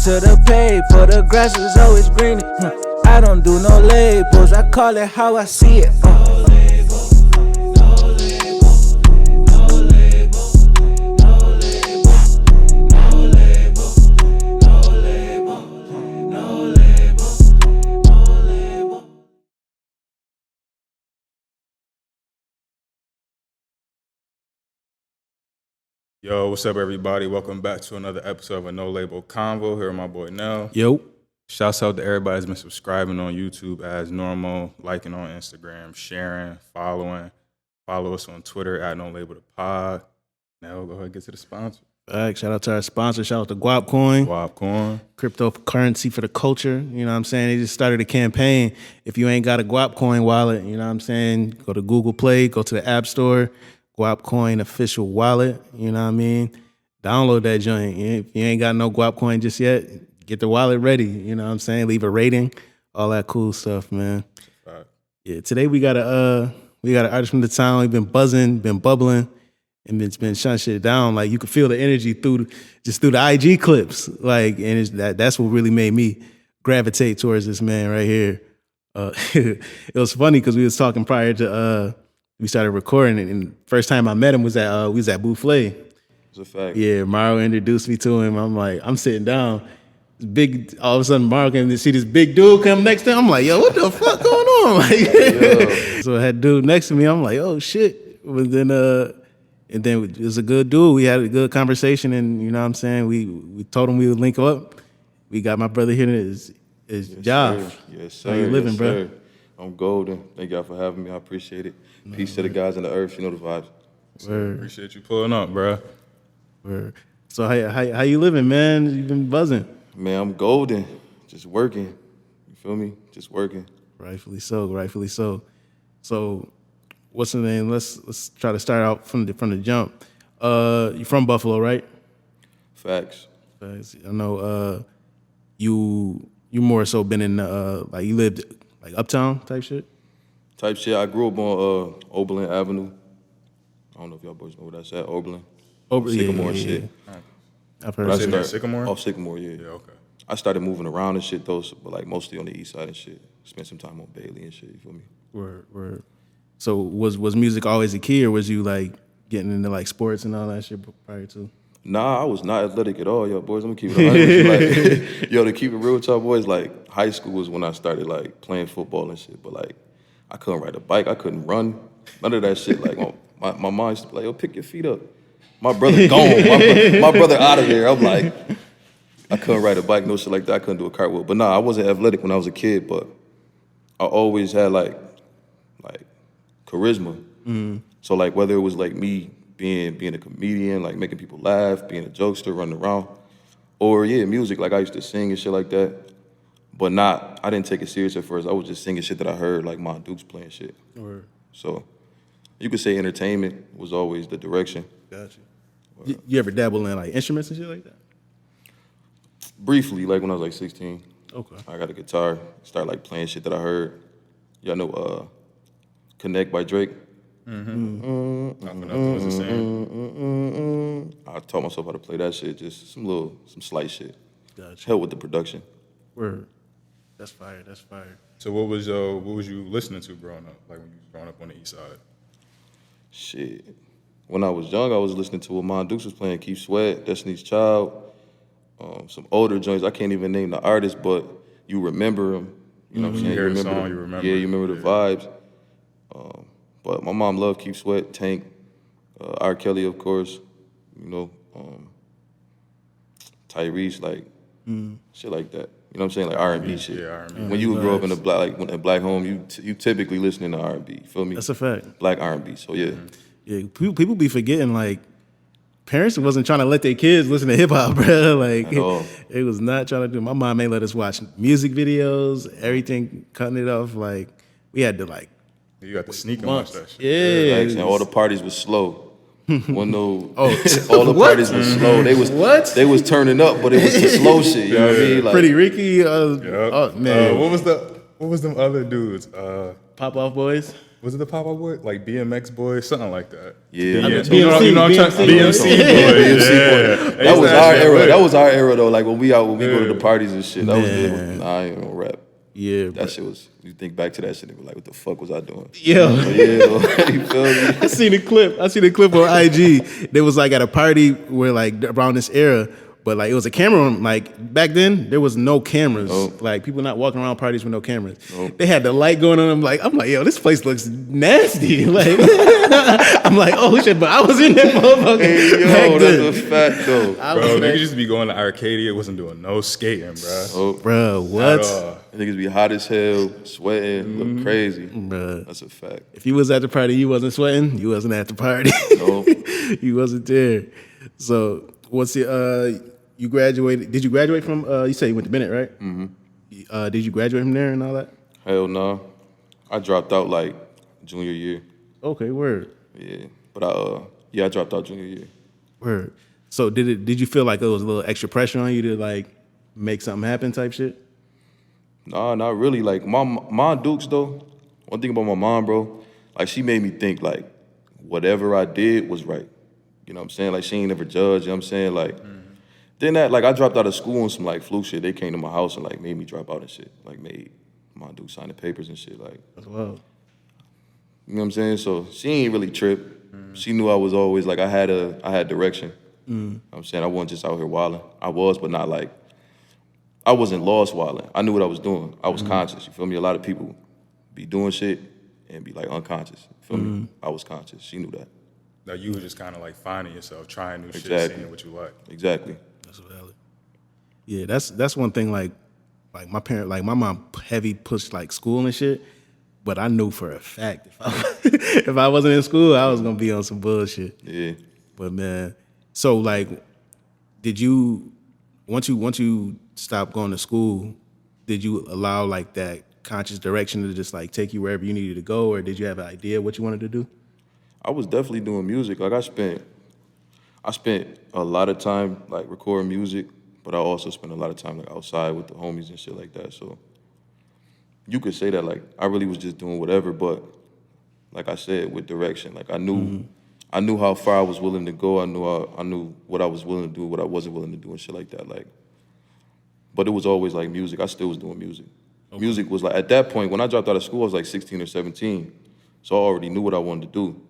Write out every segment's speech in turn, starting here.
to the paper, the grass is always greener. I don't do no labels, I call it how I see it. Yo, what's up, everybody? Welcome back to another episode of a No Label Convo. Here with my boy Nell. Yo. Shouts out to everybody that's been subscribing on YouTube as normal, liking on Instagram, sharing, following. Follow us on Twitter at No Label the Pod. Now go ahead and get to the sponsor. Shout out to our sponsor. Shout out to Guap Coin. Guap Coin. Cryptocurrency for the culture. You know what I'm saying? They just started a campaign. If you ain't got a Guap Coin wallet, you know what I'm saying? Go to Google Play, go to the App Store. Guap Coin official wallet, you know what I mean? Download that joint. If you ain't got no Guap Coin just yet, get the wallet ready, you know what I'm saying? Leave a rating, all that cool stuff, man. Right. Yeah, today we got an artist from the town. We've been buzzing, been bubbling, and it's been shutting shit down. Like you could feel the energy through the IG clips. Like, and that's what really made me gravitate towards this man right here. It was funny because we was talking prior to we started recording it, and first time I met him was at Boufflé. It's a fact. Yeah, Mario introduced me to him. I'm like, I'm sitting down. All of a sudden, Mario came to see this big dude come next to him. I'm like, yo, what the fuck going on? Like, so I had dude next to me. I'm like, oh shit. And then it was a good dude. We had a good conversation, and you know what I'm saying. We told him we would link up. We got my brother here. Is Joff. Yes, sir. How you living, yes, bro? Sir. I'm golden. Thank y'all for having me. I appreciate it. Peace to the guys in the earth. You know the vibes. Word. Appreciate you pulling up, bro. Word. So how you living, man? You've been buzzing. Man, I'm golden. Just working. You feel me? Just working. Rightfully so. So, what's the name? Let's try to start out from the jump. You from Buffalo, right? Facts. I know. You more so been in like you lived like uptown type shit. I grew up on Oberlin Avenue. I don't know if y'all boys know where that's at. Oberlin. Sycamore yeah. shit. I've heard Sitting of at that. Sycamore? Off Sycamore, yeah. Yeah, okay. I started moving around and shit though, but like mostly on the east side and shit. Spent some time on Bailey and shit. You feel me? Word. So was music always a key, or was you like getting into like sports and all that shit prior to? Nah, I was not athletic at all, yo, boys. I'm gonna keep it 100 with you. Like, yo, to keep it real with y'all boys, like high school was when I started like playing football and shit. But like, I couldn't ride a bike, I couldn't run, none of that shit. Like my mom used to be like, yo, pick your feet up. My brother gone, my brother out of here. I'm like, I couldn't ride a bike, no shit like that. I couldn't do a cartwheel. But nah, I wasn't athletic when I was a kid, but I always had like charisma. Mm-hmm. So like whether it was like me being a comedian, like making people laugh, being a jokester, running around, or yeah, music, like I used to sing and shit like that. But I didn't take it serious at first. I was just singing shit that I heard, like my Dukes playing shit. Word. So you could say entertainment was always the direction. Gotcha. You ever dabble in like instruments and shit like that? Briefly, like when I was like 16. Okay. I got a guitar, started like playing shit that I heard. Y'all know Connect by Drake? Mm-hmm. Nothing was the same. I taught myself how to play that shit, just some slight shit. Gotcha. Help with the production. Word. That's fire. So what was you listening to growing up? Like when you was growing up on the east side? Shit. When I was young, I was listening to what Mon Dukes was playing, Keith Sweat, Destiny's Child, some older joints. I can't even name the artist, but you remember them. You know what I'm saying? You hear the song, you remember. Yeah, you remember the vibes. But my mom loved Keith Sweat, Tank, R. Kelly, of course. You know, Tyrese, like shit like that. You know what I'm saying? Like R&B shit. Yeah, R&B. When you grew up in a black home, you typically listening to R&B. Feel me? That's a fact. Black R&B. So yeah. Yeah, people be forgetting like parents wasn't trying to let their kids listen to hip hop, bro. Like it was not trying to do. My mom ain't let us watch music videos, everything, cutting it off. Like we had to like. You got to sneak and watch that shit. Yeah, and all the parties was slow. When no, all the parties was slow. They was They was turning up, but it was the slow shit. You know what I mean? Like, Pretty Ricky. Yep. Oh man, what was them other dudes? Pop Off Boys. Was it the Pop Up Boy? Like BMX Boy, something like that. Yeah, You know what I'm trying to BMC Boy. That was our era. That was our era though. Like when we go to the parties and shit. That was good. Nah, I ain't gonna rap. Yeah, that shit was. You think back to that shit, and be like, what the fuck was I doing? Yeah, you feel me? I seen the clip on IG. They was like at a party where like around this era. But like it was a camera room. Like back then, there was no cameras. Nope. Like people not walking around parties with no cameras. Nope. They had the light going on. I'm like, yo, this place looks nasty. Like I'm like, oh shit, but I was in that motherfucker. Hey, yo, that's a fact though. Bro, niggas used to be going to Arcadia, wasn't doing no skating, bro. Oh, bro, what? Niggas be hot as hell, sweating, look crazy. Bruh. That's a fact. If you was at the party, you wasn't sweating. You wasn't at the party. Nope. You wasn't there. So what's your you graduated? Did you graduate from? You say you went to Bennett, right? Mm-hmm. Did you graduate from there and all that? Hell no. I dropped out like junior year. Okay, word. Yeah, but I dropped out junior year. Word. So did you feel like there was a little extra pressure on you to like make something happen type shit? Nah, not really. Like my Dukes though. One thing about my mom, bro, like she made me think like whatever I did was right. You know what I'm saying? Like she ain't never judged. You know what I'm saying? Like. Then like I dropped out of school on some like fluke shit. They came to my house and like made me drop out and shit. Like made my dude sign the papers and shit. Like, wow. You know what I'm saying? So she ain't really trip. She knew I was always like I had direction. You know what I'm saying? I wasn't just out here wilding. I was, but not like I wasn't lost wilding. I knew what I was doing. I was conscious. You feel me? A lot of people be doing shit and be like unconscious. You feel me? I was conscious. She knew that. Like you were just kind of like finding yourself, trying new shit, seeing what you like. Exactly. That's valid. Yeah, that's one thing. Like my mom heavy pushed like school and shit, but I knew for a fact if I wasn't in school, I was gonna be on some bullshit. Yeah. But man, so like, did you once you stopped going to school, did you allow like that conscious direction to just like take you wherever you needed to go, or did you have an idea what you wanted to do? I was definitely doing music. Like I spent a lot of time like recording music, but I also spent a lot of time like outside with the homies and shit like that. So you could say that like I really was just doing whatever, but like I said, with direction. Like I knew how far I was willing to go. I knew what I was willing to do, what I wasn't willing to do, and shit like that. Like, but it was always like music. I still was doing music. Okay. Music was like at that point when I dropped out of school, I was like 16 or 17, so I already knew what I wanted to do.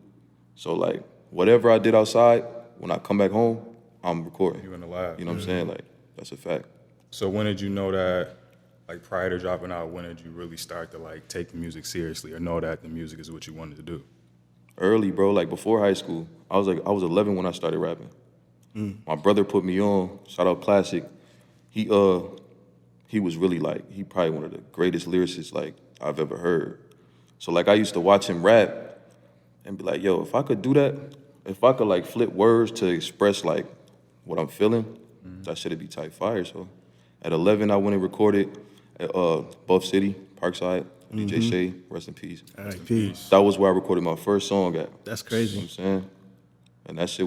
So like whatever I did outside, when I come back home, I'm recording. You in the lab. You know what I'm saying? Like, that's a fact. So when did you know that, like prior to dropping out, when did you really start to like take the music seriously or know that the music is what you wanted to do? Early, bro, like before high school. I was 11 when I started rapping. My brother put me on, shout out Classic. He was really like, he probably one of the greatest lyricists like I've ever heard. So like I used to watch him rap and be like, yo, if I could do that, if I could like flip words to express like what I'm feeling, that shit'd be tight fire. So at 11, I went and recorded at Buff City, Parkside, DJ Shay, rest in peace. All right, peace. That was where I recorded my first song at. That's crazy. You know what I'm saying? And that shit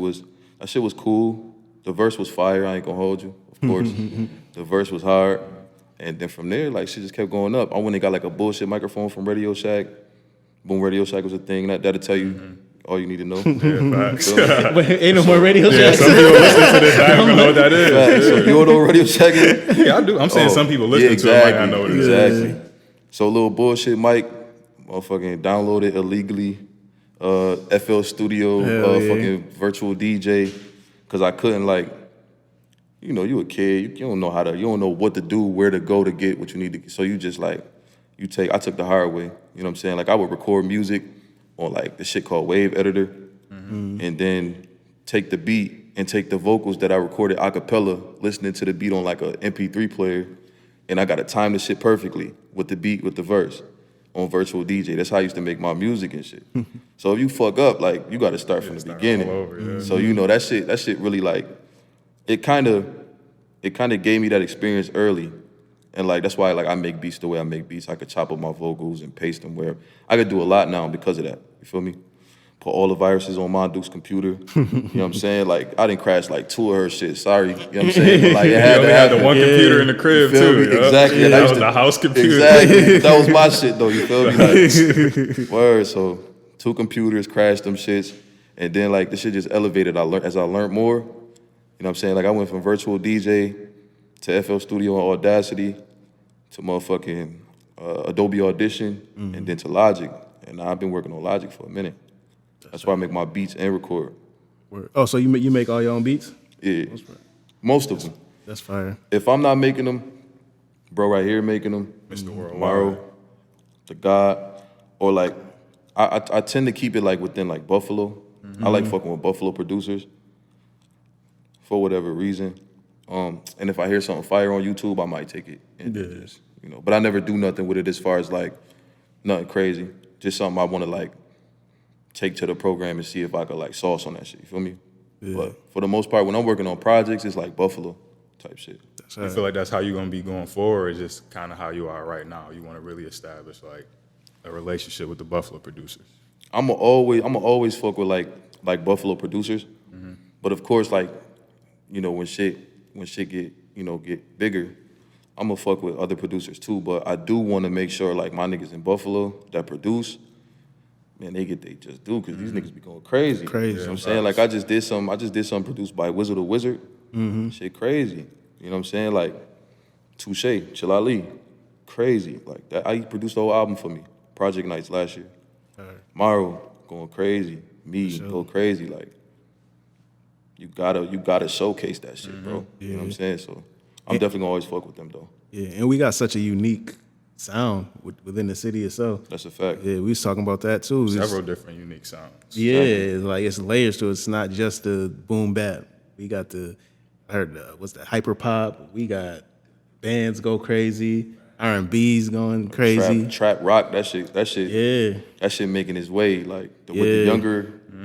was cool. The verse was fire, I ain't gonna hold you, of course. The verse was hard. And then from there, like shit just kept going up. I went and got like a bullshit microphone from Radio Shack. Boom, Radio Shack was a thing. That'll tell you all you need to know. Yeah, facts. But ain't no more Radio Shack. Some people listen to this, I don't even know what that is. Right, so you don't know what Radio Shack is? Yeah, I do. I'm saying some people listen to it like I know what it is. Exactly. So little bullshit mic, motherfucking downloaded illegally, FL Studio, fucking virtual DJ, because I couldn't like, you know, you a kid, you don't know what to do, where to go to get what you need to get. So you just like, I took the hard way. You know what I'm saying? Like I would record music on like the shit called Wave Editor, and then take the beat and take the vocals that I recorded a cappella, listening to the beat on like a MP3 player, and I gotta time the shit perfectly with the beat, with the verse on virtual DJ. That's how I used to make my music and shit. So if you fuck up, like you gotta start from the beginning. All over, So you know that shit really like, it kind of gave me that experience early. And like that's why like I make beats the way I make beats. I could chop up my vocals and paste them where I could do a lot now because of that. You feel me? put all the viruses on my Duke's computer. You know what I'm saying? Like, I didn't crash like 2 of her shit. Sorry. You know what I'm saying? But like, it had You to only had happen. the one computer in the crib, You feel too. me? Yup. Exactly. And I That used was to- the house computer. Exactly. That was my shit, though. You feel me? Like, word. So 2 computers, crashed them shits. And then, like, this shit just elevated. As I learned more, you know what I'm saying? Like, I went from virtual DJ to FL Studio and Audacity to motherfucking Adobe Audition and then to Logic. And now I've been working on Logic for a minute. That's why I make my beats and record. Oh, so you make all your own beats? Yeah. Most of them. That's fire. If I'm not making them, bro right here making them, Mr. Worldwide. Tomorrow, the God, or like, I tend to keep it like within like Buffalo. I like fucking with Buffalo producers for whatever reason. And if I hear something fire on YouTube, I might take it and do this, you know. But I never do nothing with it as far as like nothing crazy. Just something I want to like take to the program and see if I could like sauce on that shit. You feel me? Yeah. But for the most part, when I'm working on projects, it's like Buffalo type shit. You feel like that's how you're gonna be going forward, or just kind of how you are right now? You want to really establish like a relationship with the Buffalo producers? I'ma always fuck with like Buffalo producers. But of course, like, you know, when shit get bigger, I'ma fuck with other producers too. But I do want to make sure like my niggas in Buffalo that produce, man, they just do, because these niggas be going crazy. Crazy. You know what I'm saying? Like I just did something produced by Wizard the Wizard. Shit crazy. You know what I'm saying? Like Touche, Chilali, crazy. Like that, I produced the whole album for me. Project Nights last year. Maro going crazy. Me go crazy. Like you gotta showcase that shit, bro. You know what I'm saying? So I'm definitely gonna always fuck with them though. Yeah, and we got such a unique sound within the city itself. That's a fact. Yeah, we was talking about that too. Several different unique sounds. Yeah, it's like it's layers to it. It's not just the boom bap. We got I heard what's that, hyper pop. We got bands go crazy. R&B's going crazy. Trap rock, that shit. Yeah. That shit making its way. Like with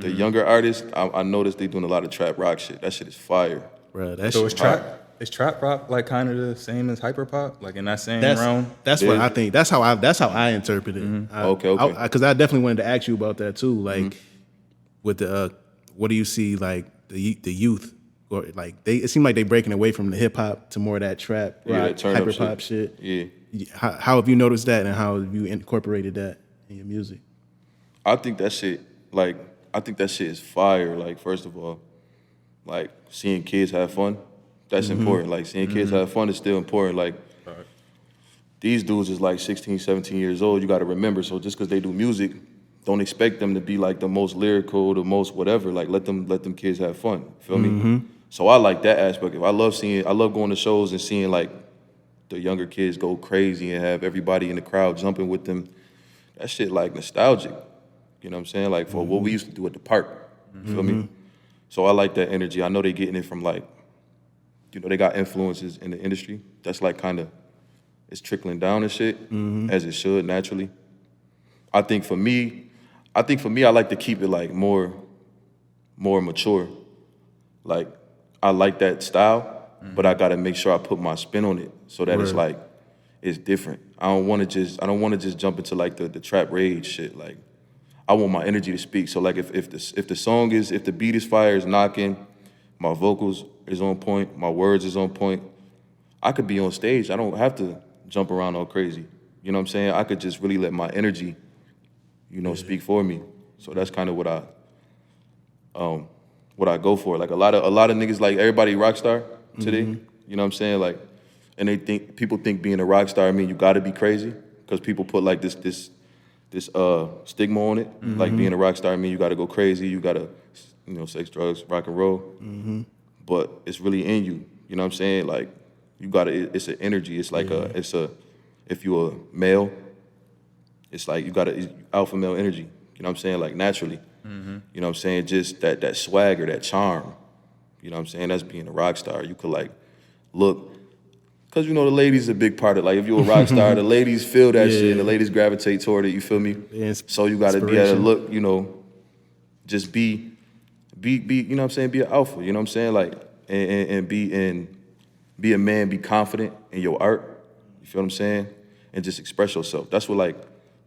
the younger artists, I noticed they doing a lot of trap rock shit. That shit is fire. Bro, that So shit. is trap rock like kind of the same as hyper pop, like in that same realm? That's what I think. That's how I interpret it. Okay. Because I definitely wanted to ask you about that too. Like with the what do you see like the youth, or like it seemed like they breaking away from the hip hop to more of that trap rock, that turn up hyper pop shit. Yeah. How have you noticed that, and how have you incorporated that in your music? I think that shit is fire. Like, first of all, like seeing kids have fun, that's important. Like seeing kids have fun is still important. Like these dudes is like 16, 17 years old. You got to remember. So just because they do music, don't expect them to be like the most lyrical, the most whatever. Like let them kids have fun. Feel me? So I like that aspect. I love going to shows and seeing like the younger kids go crazy and have everybody in the crowd jumping with them. That shit like nostalgic. You know what I'm saying? Like for what we used to do at the park. Feel me? So I like that energy. I know they getting it from like, you know, they got influences in the industry. That's like kind of, it's trickling down and shit, as it should naturally. I think for me, I like to keep it like more mature. Like I like that style, but I gotta make sure I put my spin on it so that it's like it's different. I don't want to just jump into like the trap rage shit. Like I want my energy to speak. So like if the beat is fire, is knocking, my vocals is on point, my words is on point, I could be on stage. I don't have to jump around all crazy. You know what I'm saying? I could just really let my energy, you know, speak for me. So that's kind of what I go for. Like a lot of niggas, like everybody rock star today. You know what I'm saying? Like, and people think being a rock star, I mean, you got to be crazy because people put like this stigma on it. Like being a rock star, I mean, you got to go crazy. You got to, you know, sex, drugs, rock and roll. But it's really in you. You know what I'm saying? Like you got to. It's an energy. It's like if you're a male, it's like you got alpha male energy. You know what I'm saying? Like naturally. You know what I'm saying? Just that swagger, that charm. You know what I'm saying? That's being a rock star. You could like look, because you know the ladies are a big part of it. Like if you're a rock star, the ladies feel that shit and the ladies gravitate toward it, you feel me? Yeah, so you gotta be able to look, you know, just be, you know what I'm saying, be an alpha, you know what I'm saying? Like and be a man, be confident in your art, you feel what I'm saying? And just express yourself. That's what like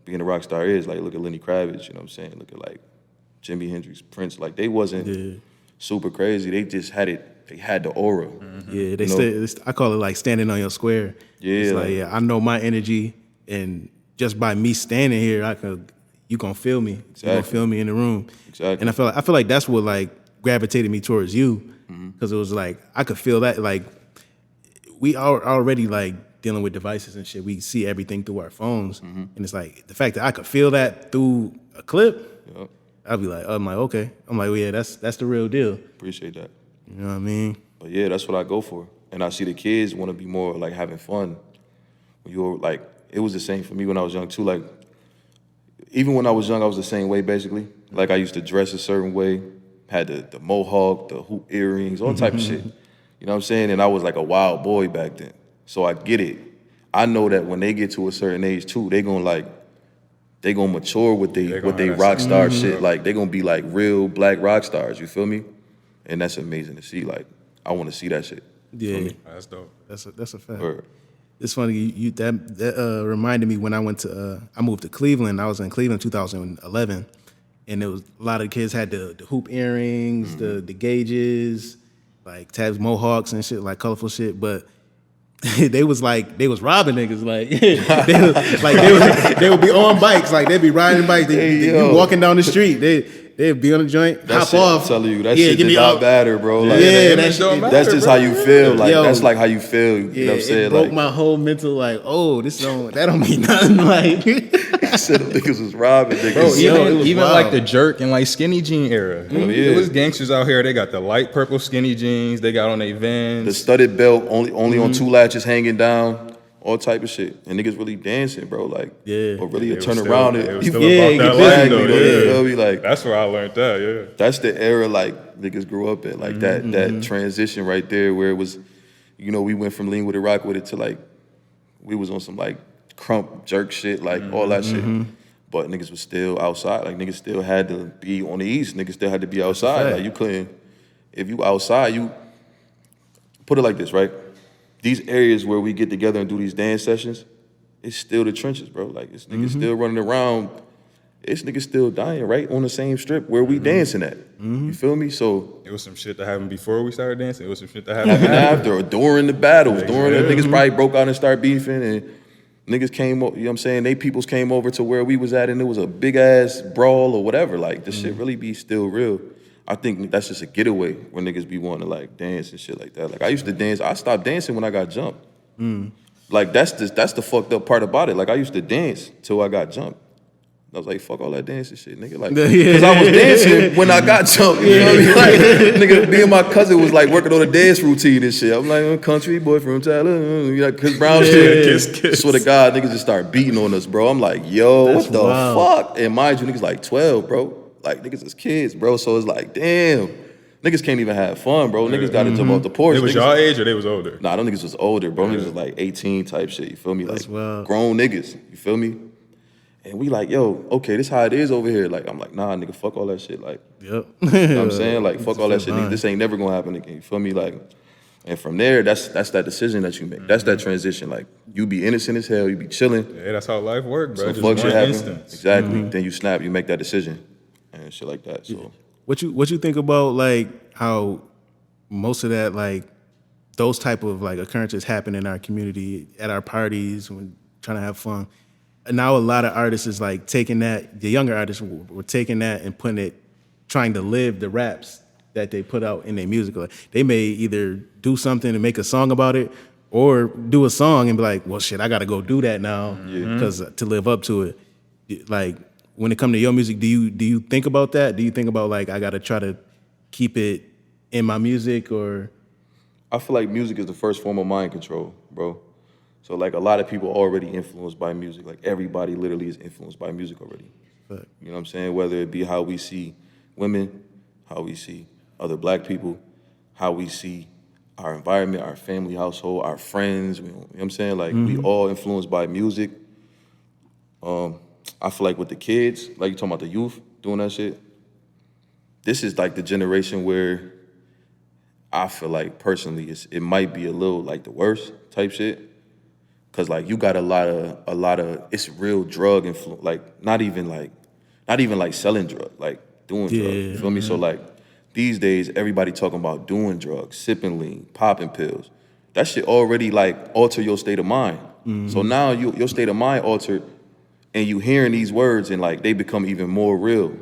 being a rock star is. Like look at Lenny Kravitz, you know what I'm saying? Look at like Jimi Hendrix, Prince, like they wasn't super crazy. They just had it. They had the aura. Yeah, I call it like standing on your square. Yeah, it's like I know my energy, and just by me standing here, you gonna feel me. Exactly. You gonna feel me in the room. Exactly. And I feel like that's what like gravitated me towards you, because it was like I could feel that. Like we are already like dealing with devices and shit. We see everything through our phones, and it's like the fact that I could feel that through a clip. Yep. I'm like, okay. I'm like, well, yeah, that's the real deal. Appreciate that. You know what I mean? But yeah, that's what I go for. And I see the kids want to be more like having fun. When you're like, it was the same for me when I was young too. Like, even when I was young, I was the same way basically. Like I used to dress a certain way, had the mohawk, the hoop earrings, all type of shit. You know what I'm saying? And I was like a wild boy back then. So I get it. I know that when they get to a certain age too, they gonna mature with they rock star shit. Like they gonna be like real black rock stars. You feel me? And that's amazing to see. Like I want to see that shit. Yeah, That's dope. that's a fact. Word. It's funny that reminded me when I went to I moved to Cleveland. I was in Cleveland in 2011, and there was a lot of kids had the hoop earrings, the gauges, like tabs, mohawks and shit, like colorful shit, but. they was robbing niggas, like they would be on bikes, like they'd be riding bikes, they be walking down the street, they'd be on the joint, hop off. I'm telling you, that shit does not matter, bro. Like, that's just how you feel. Like that's like how you feel. You know what I'm saying? It broke like my whole mental. Like, oh, that don't mean nothing. Like, he said the niggas was robbing niggas. Bro, even wild. like the jerk and like skinny jean era. It was gangsters out here. They got the light purple skinny jeans. They got on their Vans. The studded belt only on 2 latches hanging down. All type of shit. And niggas really dancing, bro. Like, or really turn around it. It was still about that life, though. You feel me? Like, that's where I learned that, yeah. That's the era, like, niggas grew up in. Like, that transition right there where it was, you know, we went from lean with it, rock with it to, like, we was on some, like, crump, jerk shit, like, all that shit. But niggas was still outside. Like, niggas still had to be on the East. Niggas still had to be outside. Like, you couldn't, if you outside, you, put it like this, right? These areas where we get together and do these dance sessions, it's still the trenches, bro. Like, this nigga still running around. This nigga still dying right on the same strip where we dancing at. You feel me? So it was some shit that happened before we started dancing. It was some shit that happened after or during the battles. During the niggas probably broke out and started beefing, and niggas came, you know what I'm saying? They peoples came over to where we was at, and it was a big ass brawl or whatever. Like, this shit really be still real. I think that's just a getaway when niggas be wanting to like dance and shit like that. Like I used to dance. I stopped dancing when I got jumped. Like that's the fucked up part about it. Like I used to dance till I got jumped. I was like, fuck all that dancing shit, nigga. Like, cause I was dancing when I got jumped. You know what I mean? Like, nigga, me and my cousin was like working on a dance routine and shit. I'm like, country boy from Tyler, you know, Chris Brown shit. Kiss. Swear to God, niggas just start beating on us, bro. I'm like, yo, what the fuck? And mind you, niggas like 12, bro. Like, niggas is kids, bro. So it's like, damn. Niggas can't even have fun, bro. Niggas got to jump off the porch. It was your age or they was older? Nah, them niggas was older, bro. Niggas was like 18 type shit, you feel me? Like, grown niggas, you feel me? And we like, yo, okay, this how it is over here. Like, I'm like, nah, nigga, fuck all that shit. Like, you know what I'm saying? Like, fuck all that shit. Nigga, this ain't never gonna happen again, you feel me? Like, and from there, that's that decision that you make. That's that transition. Like, you be innocent as hell, you be chilling. Yeah, that's how life works, bro. So just fuck shit happen. Instance. Exactly. Then you snap, you make that decision. And shit like that. So what you think about like how most of that like those type of like occurrences happen in our community at our parties when trying to have fun? And now a lot of artists is like taking that, the younger artists were taking that and putting it, trying to live the raps that they put out in their music. Like, they may either do something and make a song about it, or do a song and be like, well, shit, I got to go do that now because to live up to it. Like, when it comes to your music, do you think about that? Do you think about like, I got to try to keep it in my music? Or I feel like music is the first form of mind control, bro. So like a lot of people are already influenced by music. Like everybody literally is influenced by music already. Right. You know what I'm saying? Whether it be how we see women, how we see other black people, how we see our environment, our family, household, our friends. You know what I'm saying? Like we all influenced by music. I feel like with the kids, like you talking about the youth doing that shit, this is like the generation where I feel like personally it might be a little like the worst type shit. Cause like you got a lot of it's real drug influence, like not even like selling drug. Like doing drugs. You feel me? So like these days, everybody talking about doing drugs, sipping lean, popping pills. That shit already like alter your state of mind. So now your state of mind altered, and you hearing these words and like they become even more real,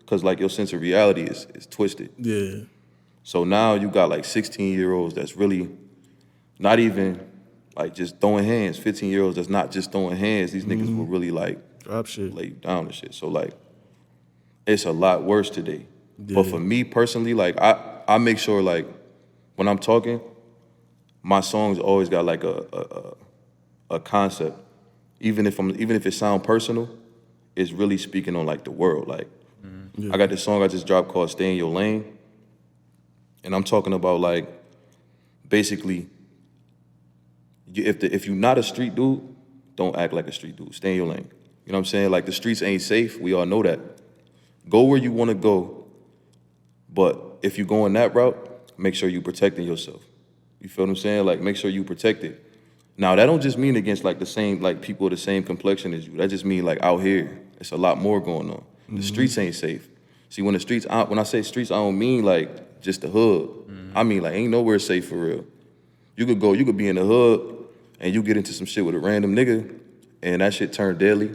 cause like your sense of reality is twisted. Yeah. So now you got like 16-year-olds that's really not even like just throwing hands. 15-year-olds that's not just throwing hands. These niggas will really like drop shit, lay you down and shit. So like it's a lot worse today. Yeah. But for me personally, like I make sure like when I'm talking, my songs always got like a concept. Even if it sound personal, it's really speaking on like the world. Like I got this song I just dropped called "Stay in Your Lane," and I'm talking about like basically, if you're not a street dude, don't act like a street dude. Stay in your lane. You know what I'm saying? Like the streets ain't safe. We all know that. Go where you want to go, but if you going that route, make sure you protecting yourself. You feel what I'm saying? Like make sure you protect it. Now that don't just mean against like the same like people of the same complexion as you. That just mean like out here, it's a lot more going on. The streets ain't safe. See, when I say streets, I don't mean like just the hood. I mean like ain't nowhere safe for real. You could be in the hood and you get into some shit with a random nigga and that shit turn deadly.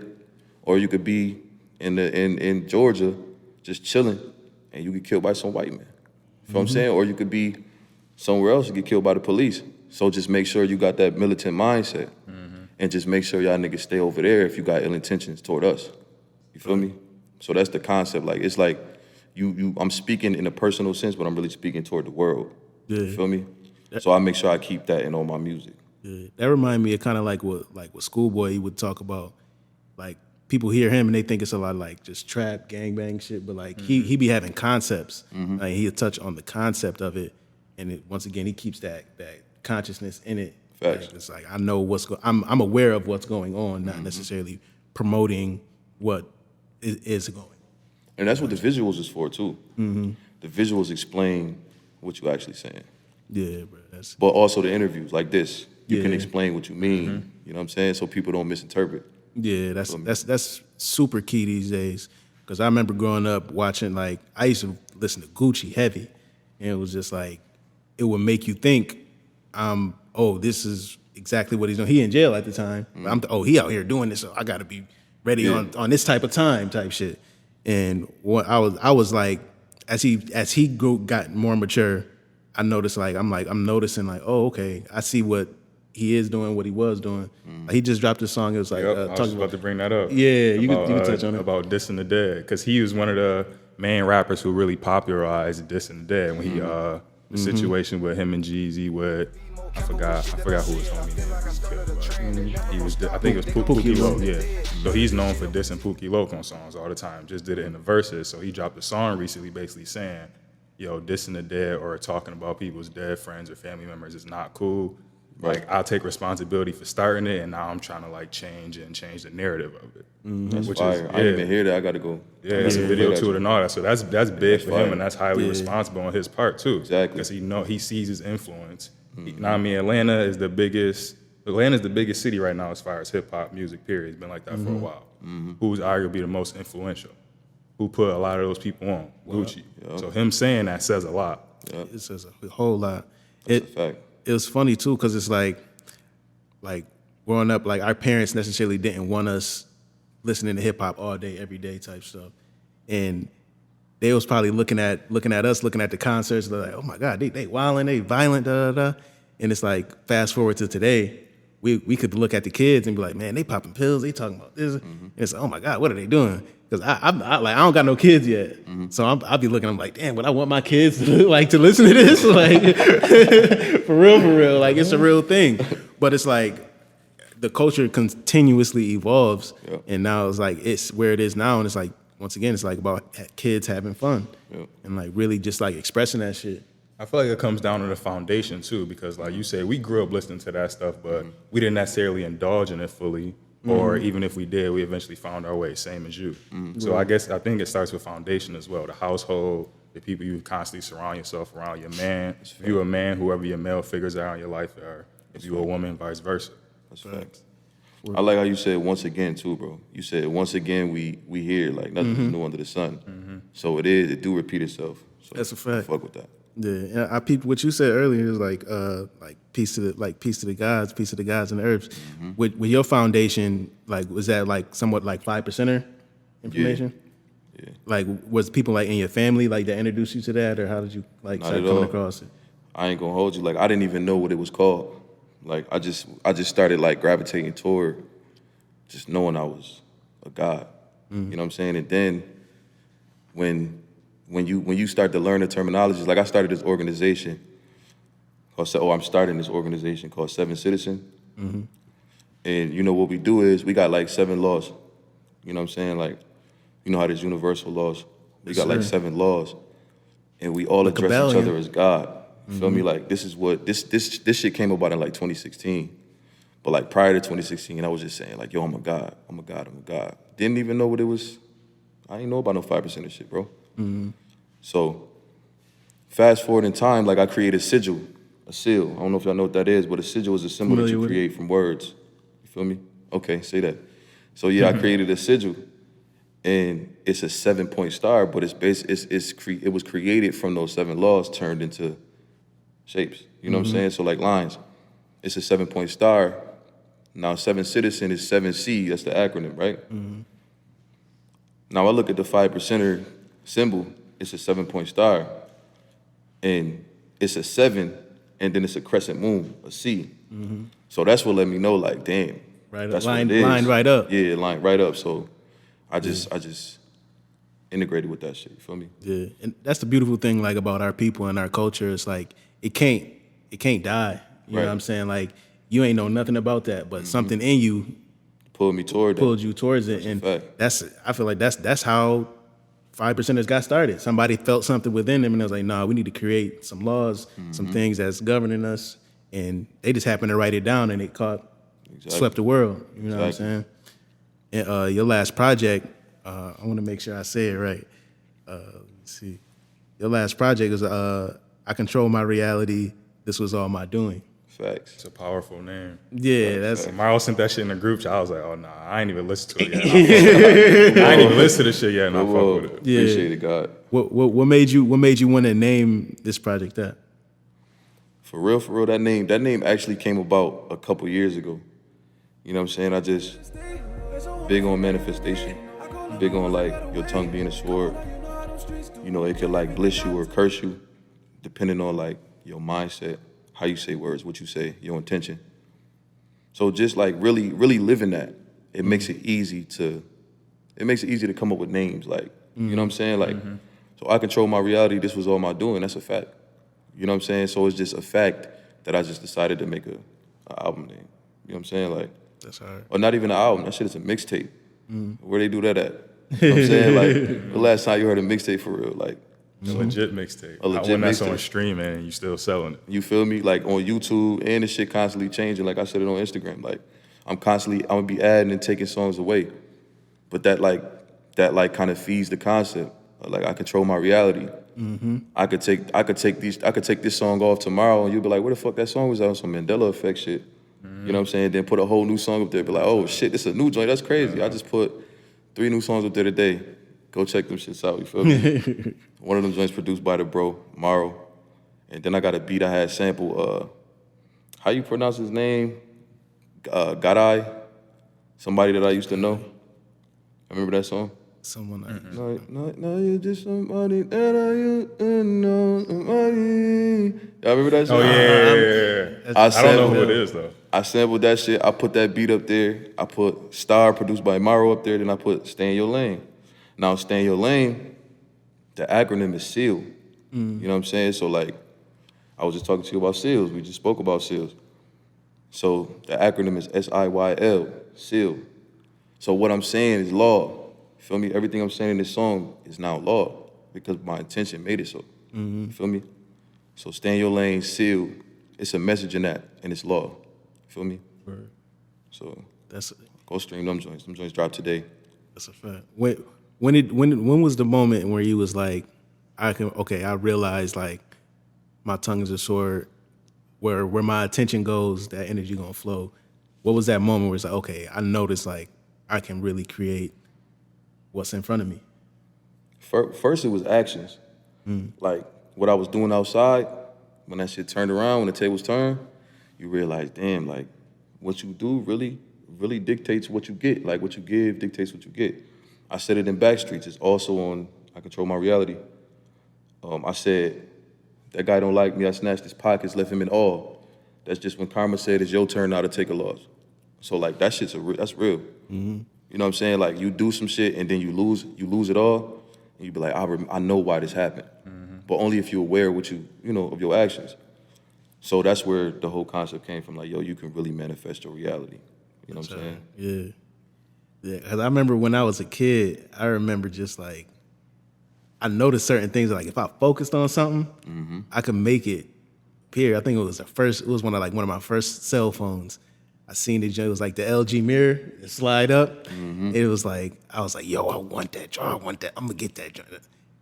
Or you could be in Georgia just chilling and you get killed by some white man. You know what I'm saying? Or you could be somewhere else and get killed by the police. So just make sure you got that militant mindset and just make sure y'all niggas stay over there if you got ill intentions toward us. You feel me? So that's the concept. Like it's like I'm speaking in a personal sense, but I'm really speaking toward the world. Yeah. You feel me? So I make sure I keep that in all my music. Yeah. That remind me of kind of like what Schoolboy he would talk about. Like people hear him and they think it's a lot of like just trap, gangbang shit, but like he be having concepts. Like he'll touch on the concept of it, and once again he keeps that consciousness in it. Facts. Like, it's like I know I'm aware of what's going on, not necessarily promoting what is going. And that's what the visuals is for too. The visuals explain what you actually saying. Yeah, bro. But also the interviews like this, you can explain what you mean. You know what I'm saying? So people don't misinterpret. Yeah, that's super key these days. Because I remember growing up watching, like, I used to listen to Gucci heavy, and it was just like, it would make you think, oh, this is exactly what he's doing. He in jail at the time. He out here doing this, so I got to be ready on this type of time type shit. And what I was like, as he got more mature, I noticed I'm noticing like, oh, okay, I see what he is doing, what he was doing. Like, he just dropped a song. It was like, I was about to bring that up. Yeah, you can touch on it. About Dissing the Dead, because he was one of the main rappers who really popularized Dissing the Dead when he the situation with him and Jeezy with I forgot who his homie name was. He was I think it was Pookie Loc. Yeah. So he's known for dissing Pookie Loc on songs all the time. Just did it in the verses. So he dropped a song recently, basically saying, "Yo, dissing the dead or talking about people's dead friends or family members is not cool. Like, I'll take responsibility for starting it, and now I'm trying to like change the narrative of it." That's fire. I didn't even hear that. I got to go. Yeah, it's a video to it and all that. So that's big for him, and that's highly responsible on his part too. Exactly. Because he sees his influence. You know what I mean? Atlanta's the biggest city right now as far as hip hop music. Period. It's been like that for a while. Who's arguably the most influential? Who put a lot of those people on? Gucci. Yep. So him saying that says a lot. Yep. It says a whole lot. That's a fact. It was funny too, because it's like growing up, like our parents necessarily didn't want us listening to hip hop all day, every day type stuff, and they was probably looking at us, looking at the concerts, they're like, oh my God, they wilding, they violent, da da da. And it's like, fast forward to today, we could look at the kids and be like, man, they popping pills, they talking about this. And it's like, oh my God, what are they doing? Because I don't got no kids yet, so I'll be looking. I'm like, damn, would I want my kids to listen to this? Like, for real, like it's a real thing. But it's like the culture continuously evolves, and now it's where it is now, and it's like once again, it's like about kids having fun and like really just like expressing that shit. I feel like it comes down to the foundation too, because like you said, we grew up listening to that stuff, but we didn't necessarily indulge in it fully. Or even if we did, we eventually found our way, same as you. So I think it starts with foundation as well. The household, the people you constantly surround yourself around, your man. If you're a man, whoever your male figures are in your life are. If you're a woman, vice versa. That's facts. I like how you said once again too, bro. You said once again we here, like nothing's new under the sun. So it do repeat itself. So That's a fact. Fuck with that. Yeah, and I peeped what you said earlier. Is like peace to the gods, peace to the gods and the herbs. With your foundation, like was that like somewhat like 5%er information? Yeah. Like was people like in your family like that introduced you to that, or how did you like Not start at coming all. across it? I ain't gonna hold you. Like I didn't even know what it was called. Like I just started like gravitating toward just knowing I was a god. You know what I'm saying? And then when you start to learn the terminologies, like I started this organization called, I'm starting this organization called Seven Citizen. And you know what we do is we got like 7 laws. You know what I'm saying? Like, you know how there's universal laws. We got like 7 laws. And we all address each other as God. You feel me? Like this is what this shit came about in like 2016. But like prior to 2016, I was just saying like, yo, I'm a god. I'm a god. I'm a god. Didn't even know what it was. I didn't know about no 5% of shit, bro. So fast forward in time, like I created a seal. I don't know if y'all know what that is, but a sigil is a symbol that you create from words. You feel me? Okay, say that. So yeah, I created a sigil, and it's a 7-point star, but it was created from those 7 laws turned into shapes. You know what I'm saying? So like lines, it's a 7-point star. Now 7 Citizen is 7C. That's the acronym, right? Now I look at the 5%er symbol. It's a 7-point star, and it's a 7, and then it's a crescent moon, a C. So that's what let me know, like, damn, Right, that's lined what it is. right up. Yeah, lined right up. So I just integrated with that shit. You feel me? Yeah, and that's the beautiful thing like about our people and our culture. It's like it can't die. You know what I'm saying? Like you ain't know nothing about that, but something in you Pulled me toward pulled you towards it, and I feel like that's how 5%ers got started. Somebody felt something within them, and they was like, "Nah, we need to create some laws, some things that's governing us." And they just happened to write it down, and it swept the world. You know what I'm saying? And your last project, I want to make sure I say it right. Let's see, your last project was "I Control My Reality. This Was All My Doing." Facts. It's a powerful name. Yeah, that's. Mario sent that shit in the group chat. I was like, oh, nah, I ain't even listened to it yet. I ain't even listened to this shit yet, and I fuck with it. Yeah. Appreciate it, God. What made you want to name this project that? For real, that name actually came about a couple years ago. You know what I'm saying? I just big on manifestation, big on like your tongue being a sword. You know, it could like bless you or curse you, depending on like your mindset, how you say words, what you say, your intention. So just like really, really living that, it makes it easy to come up with names. Like, you know what I'm saying? Like, so I control my reality. This was all my doing. That's a fact. You know what I'm saying? So it's just a fact that I just decided to make a album name. You know what I'm saying? Like, that's hard. Or not even an album. That shit is a mixtape. Where they do that at? You know what I'm saying? Like, the last time you heard a mixtape for real, like. A legit mixtape. A legit when that's mixtape. on streaming and you still selling it. You feel me? Like on YouTube, and the shit constantly changing. Like I said it on Instagram. Like I'm gonna be adding and taking songs away. But that kind of feeds the concept. Like I control my reality. I could take this song off tomorrow, and you'll be like, where the fuck that song was on? Some Mandela Effect shit. You know what I'm saying? Then put a whole new song up there. Be like, oh shit, this is a new joint. That's crazy. I just put 3 new songs up there today. Go check them shits out. You feel me? One of them joints produced by the bro Maro, and then I got a beat I had sample. How you pronounce his name? Garai, somebody that I used to know. I remember that song. Someone. No, you're just somebody that I used to know. Somebody. Y'all remember that song? Oh, yeah. I don't know who it is, though. I sampled that shit. I put that beat up there. I put Star, produced by Maro, up there. Then I put Stay in Your Lane. Now, Stay in Your Lane, the acronym is SEAL. You know what I'm saying? So, like, I was just talking to you about SEALs. We just spoke about SEALs. So, the acronym is SIYL, SEAL. So, what I'm saying is law. You feel me? Everything I'm saying in this song is now law because my intention made it so. You feel me? So, Stay in Your Lane, SEAL. It's a message in that, and it's law. You feel me? Word. So, That's go stream them joints. Them joints drop today. That's a fact. When was the moment where you was like, I realized like my tongue is a sword, where my attention goes, that energy gonna flow. what was that moment where it's like, okay, I noticed like I can really create what's in front of me? First, it was actions. Like what I was doing outside, when that shit turned around, when the tables turned, you realize, damn, like what you do really dictates what you get. Like what you give dictates what you get. I said it in Backstreets. It's also on I Control My Reality. I said, that guy don't like me. I snatched his pockets, left him in awe. That's just when karma said it's your turn now to take a loss. So like that shit's that's real. You know what I'm saying? Like you do some shit and then you lose it all, and you be like, I know why this happened, but only if you're aware of what you know of your actions. So that's where the whole concept came from. Like, yo, you can really manifest your reality. You know what I'm saying? Yeah. Yeah, because I remember when I was a kid, I remember just like, I noticed certain things, like if I focused on something, I could make it, period. I think it was one of my first cell phones. I seen it was like the LG mirror, it slide up. It was like, I was like, yo, I want that joint, I'm gonna get that joint.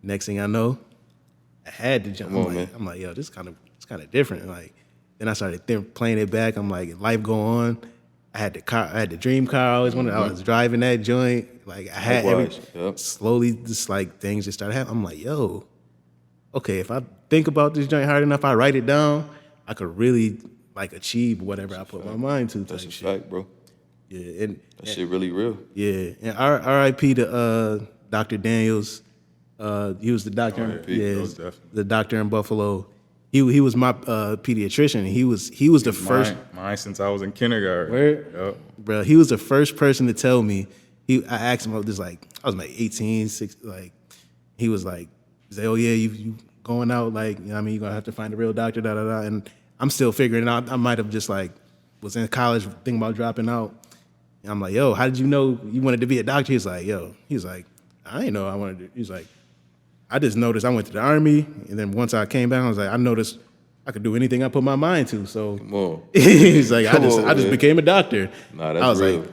Next thing I know, I had the joint. I'm like, yo, it's kind of different. Like, then I started playing it back. I'm like, life go on. I had the dream car I always wanted. I was driving that joint. Like I had slowly just like things just started happening. I'm like, yo, okay, if I think about this joint hard enough, I write it down, I could really like achieve whatever I put my mind to. That's a fact, bro. Yeah, and that shit really real. Yeah, and R.I.P. to Dr. Daniels. He was the doctor. The doctor in Buffalo. He was my pediatrician. He was the first. Mine since I was in kindergarten. Yep. Bro, he was the first person to tell me. I asked him, I was like 18, 16, like he was like, oh yeah, you going out, like, you know what I mean, you're gonna have to find a real doctor, da da da. And I'm still figuring it out. I might have just like was in college thinking about dropping out. And I'm like, yo, how did you know you wanted to be a doctor? He's like, I didn't know I wanted to. He's like, I just noticed I went to the Army, and then once I came back, I was like, I noticed I could do anything I put my mind to. So come on. He's like, I just became a doctor. Nah, that's I was real. Like,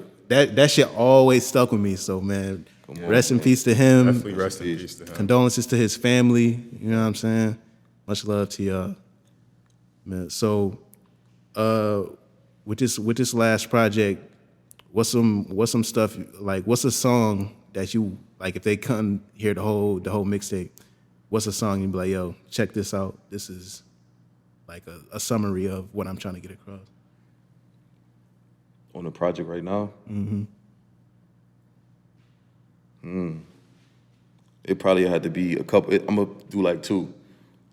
that shit always stuck with me. So man, rest in peace to him. Definitely rest in peace to him. Condolences to his family. You know what I'm saying? Much love to y'all. Man, so with this last project, what's some stuff like? What's a song that you like? If they couldn't hear the whole mixtape, what's a song you'd be like, yo, check this out. This is like a summary of what I'm trying to get across. On the project right now? It probably had to be a couple. I'm gonna do like two.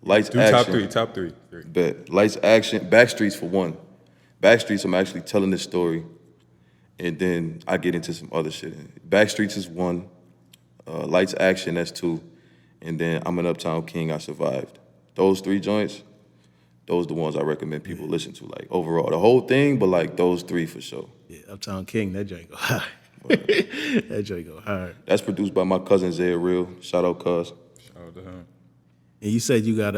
Lights, do action. top three. Bet. Lights, action. Backstreets for one. Backstreets, I'm actually telling this story, and then I get into some other shit. Backstreets is one. Lights, action, that's two. And then I'm an Uptown King, I Survived. Those three joints, those are the ones I recommend people listen to, like overall. The whole thing, but like those three for sure. Yeah, Uptown King, that joint go hard. That joint go hard. That's produced by my cousin Zay Real. Shout out Cuz. Shout out to him. And you said you got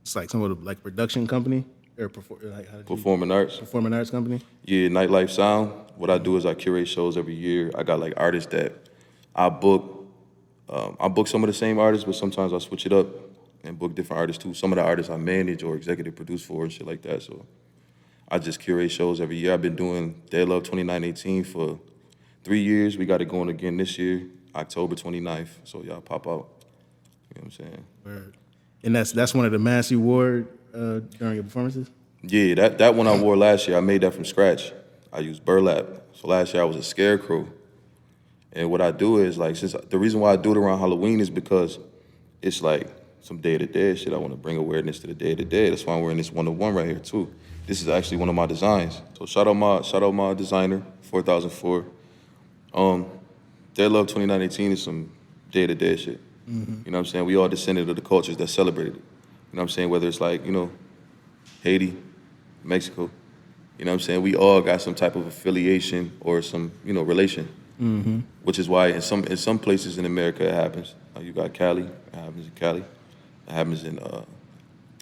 it's like some of the like production company or Performing arts. Performing arts company? Yeah, Nightlife Sound. What I do is I curate shows every year. I got like artists that I book. I book some of the same artists, but sometimes I switch it up and book different artists too. Some of the artists I manage or executive produce for and shit like that. So I just curate shows every year. I've been doing Dead Love 2918 for 3 years. We got it going again this year, October 29th. So y'all pop out. You know what I'm saying? Word. And that's one of the Massey Award during your performances? Yeah, that one I wore last year. I made that from scratch. I used burlap. So last year I was a scarecrow. And what I do is like, since the reason why I do it around Halloween is because it's like some Day of the Dead shit. I want to bring awareness to the Day of the Dead. That's why I'm wearing this 101 right here too. This is actually one of my designs. So shout out my designer, 4004. Dead Love 2918 is some Day of the Dead shit. You know what I'm saying? We all descended of the cultures that celebrated it. You know what I'm saying? Whether it's like, Haiti, Mexico. You know what I'm saying? We all got some type of affiliation or some, relation. Which is why in some places in America it happens. You got Cali, it happens in Cali. It happens in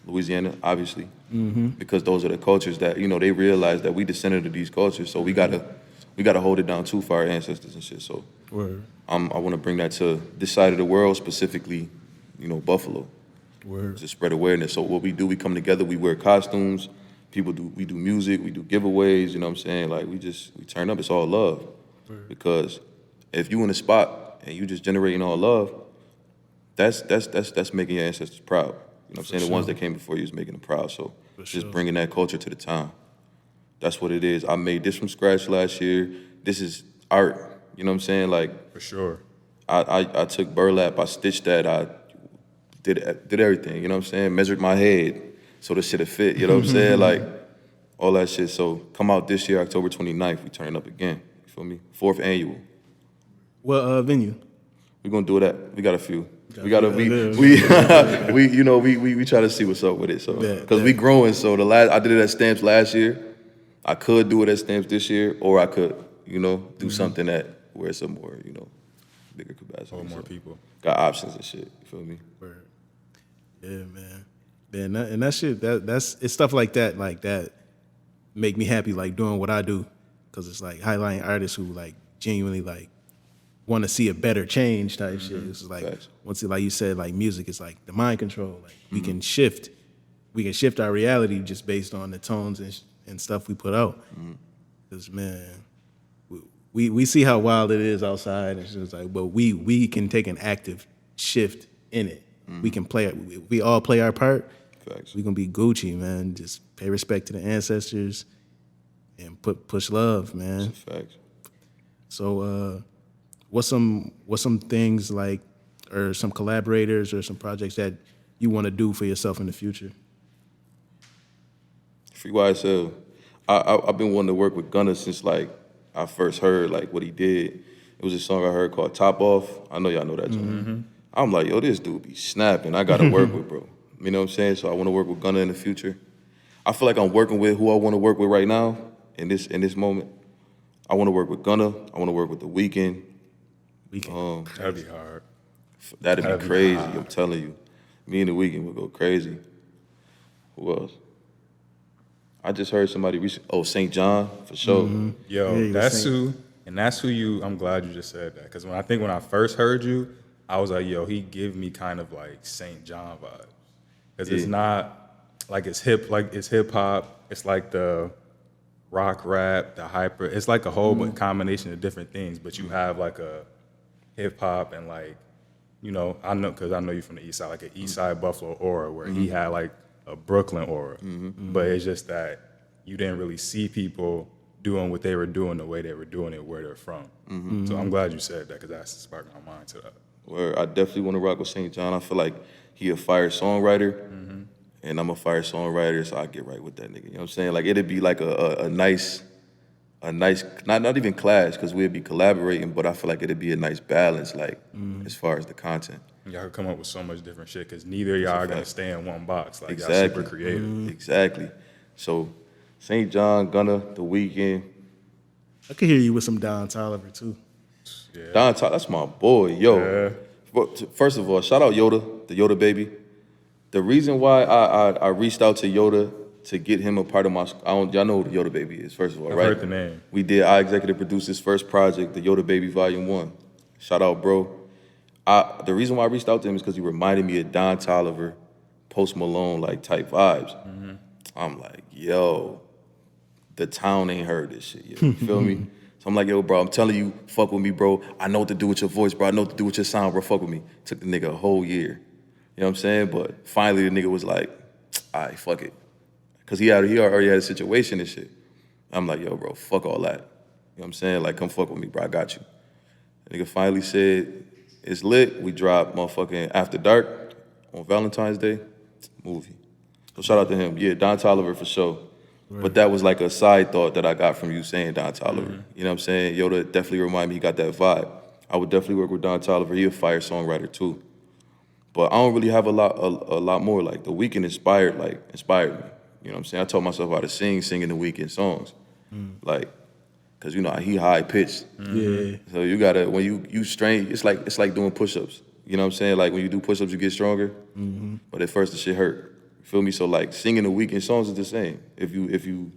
Louisiana, obviously. Because those are the cultures that, they realize that we descended of these cultures, so we gotta hold it down too for our ancestors and shit. So Word. I want to bring that to this side of the world, specifically, Buffalo. Word. To spread awareness. So what we do, we come together, we wear costumes, we do music, we do giveaways, you know what I'm saying? Like we turn up, it's all love. Because if you in a spot and you just generating all love, that's making your ancestors proud. You know what I'm saying? The ones that came before you is making them proud. So just bringing that culture to the town. That's what it is. I made this from scratch last year. This is art. You know what I'm saying? Like For sure. I took burlap, I stitched that, I did everything, you know what I'm saying? Measured my head so the shit would fit, you know what I'm saying? Like, all that shit. So come out this year, October 29th, we turn up again. You feel me? 4th annual. What venue? We're gonna do that. We got a few. We try to see what's up with it. So because we growing, so I did it at Stamps last year. I could do it at Stamps this year, or I could, do something where it's a more, bigger capacity. Or more people. Got options and shit. You feel me? Word. Yeah, man. And that shit, it's stuff like that make me happy, like doing what I do, because it's like highlighting artists who like genuinely like want to see a better change type shit. It's like once, like you said, like music is like the mind control. Like we can shift our reality just based on the tones and stuff we put out. Because man, we see how wild it is outside, and it's just like, but we can take an active shift in it. We can play. We all play our part. Facts. We gonna be Gucci, man. Just pay respect to the ancestors and push love, man. Facts. So, what's some things like, or some collaborators or some projects that you want to do for yourself in the future? Free YSL. I've been wanting to work with Gunna since like I first heard like what he did. It was a song I heard called Top Off. I know y'all know that song. I'm like, yo, this dude be snapping. I gotta work with, bro. You know what I'm saying? So I want to work with Gunna in the future. I feel like I'm working with who I want to work with right now in this moment. I want to work with Gunna. I want to work with The Weeknd. That'd be hard. That'd be crazy. I'm telling you. Me and The Weeknd would go crazy. Who else? I just heard somebody recently. Oh, St. John, for sure. Yo, Yeah, that's who I'm glad you just said that. Because when I first heard you, I was like, yo, he give me kind of like St. John vibes. Because it's not like it's hip hop. It's like the rock rap, the hyper. It's like a whole combination of different things. But you have like a hip hop and like, I know because I know you from the East Side, like an East Side Buffalo aura, where he had like a Brooklyn aura. But it's just that you didn't really see people doing what they were doing the way they were doing it where they're from. So I'm glad you said that, because that sparked my mind to that. Where I definitely want to rock with St. John. I feel like he a fire songwriter, and I'm a fire songwriter, so I get right with that nigga. You know what I'm saying? Like it'd be like a nice, not even clash, because we'd be collaborating, but I feel like it'd be a nice balance, like as far as the content. Y'all could come up with so much different shit, because neither of y'all are gonna stay in one box. Like Exactly. y'all super creative. Exactly. So St. John, Gunna, The Weeknd. I could hear you with some Don Toliver too. Yeah. Don Top, that's my boy, yo. Yeah. But first of all, shout out Yoda, the Yoda baby. The reason why I reached out to Yoda to get him a part of y'all know who the Yoda baby is, first of all, I've right? heard the name. I executive produced his first project, the Yoda Baby Volume 1. Shout out, bro. The reason why I reached out to him is because he reminded me of Don Toliver, Post Malone, like type vibes. I'm like, yo, the town ain't heard this shit yet. You feel me? So I'm like, yo, bro, I'm telling you, fuck with me, bro. I know what to do with your voice, bro. I know what to do with your sound, bro. Fuck with me. Took the nigga a whole year. You know what I'm saying? But finally the nigga was like, all right, fuck it. Because he already had a situation and shit. I'm like, yo, bro, fuck all that. You know what I'm saying? Like, come fuck with me, bro. I got you. The nigga finally said, it's lit. We dropped motherfucking After Dark on Valentine's Day. Movie. So shout out to him. Yeah, Don Toliver for sure. Right. But that was like a side thought that I got from you saying Don Toliver. You know what I'm saying? Yoda definitely reminded me he got that vibe. I would definitely work with Don Toliver. He a fire songwriter too. But I don't really have a lot more. Like The Weeknd inspired me. You know what I'm saying? I taught myself how to singing The Weeknd songs. Like, cause he high pitched. Yeah. So you gotta, when you strain, it's like doing push-ups. You know what I'm saying? Like when you do push-ups, you get stronger. But at first the shit hurt. You feel me? So like singing The Weeknd songs is the same. If you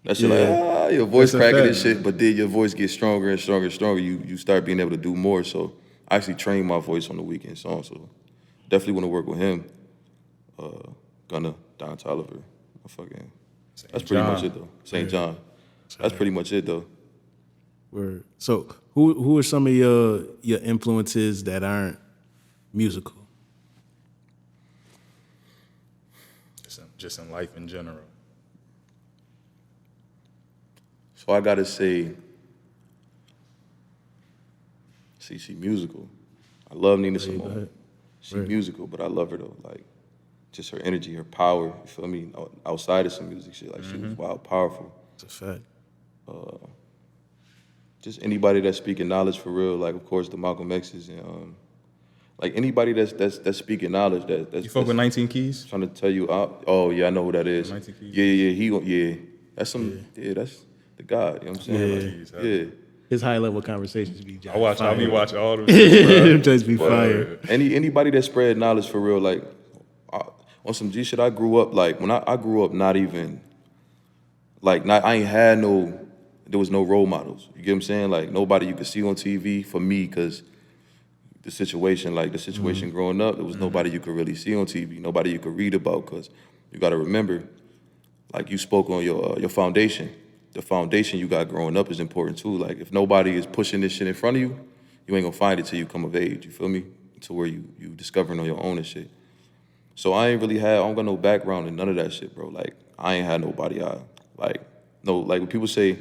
that shit like, your voice cracking and shit, but then your voice gets stronger and stronger and stronger. You start being able to do more. So I actually trained my voice on The Weeknd song. So definitely want to work with him. Gunna, Don Toliver, fucking That's pretty much it though. St. John. That's pretty much it though. Word. So who are some of your influences that aren't musical? Just in life in general. So I gotta say, she musical. I love Nina Simone. She musical, but I love her though. Like, just her energy, her power. You feel me? Outside of some music shit, like she was wild, powerful. It's a fact. Just anybody that's speaking knowledge for real. Like, of course, the Malcolm X's and like anybody that's speaking knowledge. That's you fuck with 19 Keys? Trying to tell you, oh yeah, I know who that is. 19 Keys? Yeah. That's some. Yeah, that's the God. You know what I'm saying? Yeah. His high level conversations be. I be watching all them. Them just be fire. Anybody that spread knowledge for real, like on some G shit. I grew up like when I grew up, not even like I ain't had no. There was no role models. You get what I'm saying? Like nobody you could see on TV for me, because the situation growing up, there was nobody you could really see on TV, nobody you could read about, because you got to remember, like you spoke on your foundation. The foundation you got growing up is important too. Like if nobody is pushing this shit in front of you, you ain't gonna find it till you come of age. You feel me? To where you discovering on your own and shit. So I don't got no background in none of that shit, bro. Like I ain't had nobody like when people say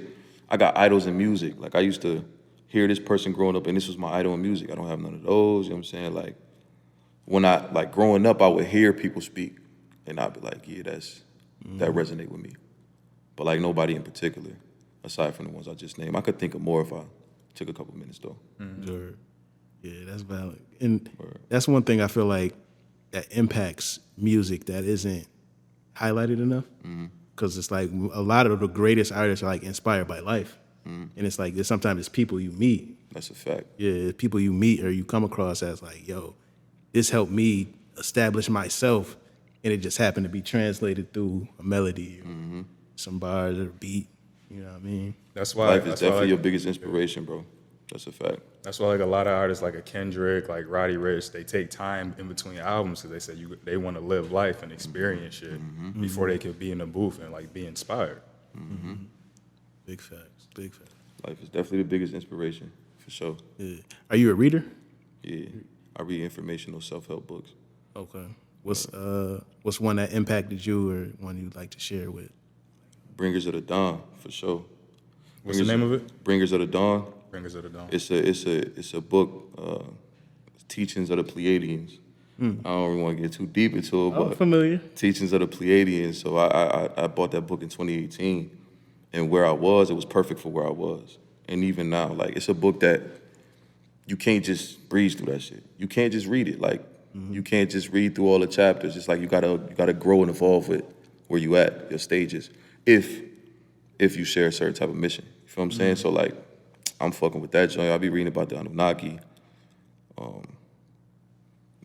I got idols in music. Like I used to hear this person growing up and this was my idol in music. I don't have none of those, you know what I'm saying? Like when growing up, I would hear people speak and I'd be like, yeah, that resonate with me. But like nobody in particular, aside from the ones I just named. I could think of more if I took a couple minutes though. Sure. Yeah, that's valid. And that's one thing I feel like that impacts music that isn't highlighted enough. Because it's like a lot of the greatest artists are like inspired by life. And it's like sometimes it's people you meet. That's a fact. Yeah, people you meet or you come across as like, yo, this helped me establish myself, and it just happened to be translated through a melody or some bars or a beat. You know what I mean? That's why life is definitely your biggest inspiration, bro. That's a fact. That's why like a lot of artists like a Kendrick, like Roddy Ricch, they take time in between albums because they say they want to live life and experience shit before they could be in the booth and like be inspired. Big facts. Life is definitely the biggest inspiration, for sure. Yeah. Are you a reader? Yeah. I read informational self-help books. Okay. What's one that impacted you or one you'd like to share with? Bringers of the Dawn, for sure. What's the name of it? Bringers of the Dawn. Bringers of the Dawn. It's a book, Teachings of the Pleiadians. I don't really want to get too deep into it, but familiar. Teachings of the Pleiadians. So I bought that book in 2018, and where I was, it was perfect for where I was. And even now, like it's a book that you can't just breeze through that shit. You can't just read it. Like you can't just read through all the chapters. It's like you gotta grow and evolve with where you at, your stages. If you share a certain type of mission, you feel what I'm saying? So like, I'm fucking with that joint. I'll be reading about the Anunnaki,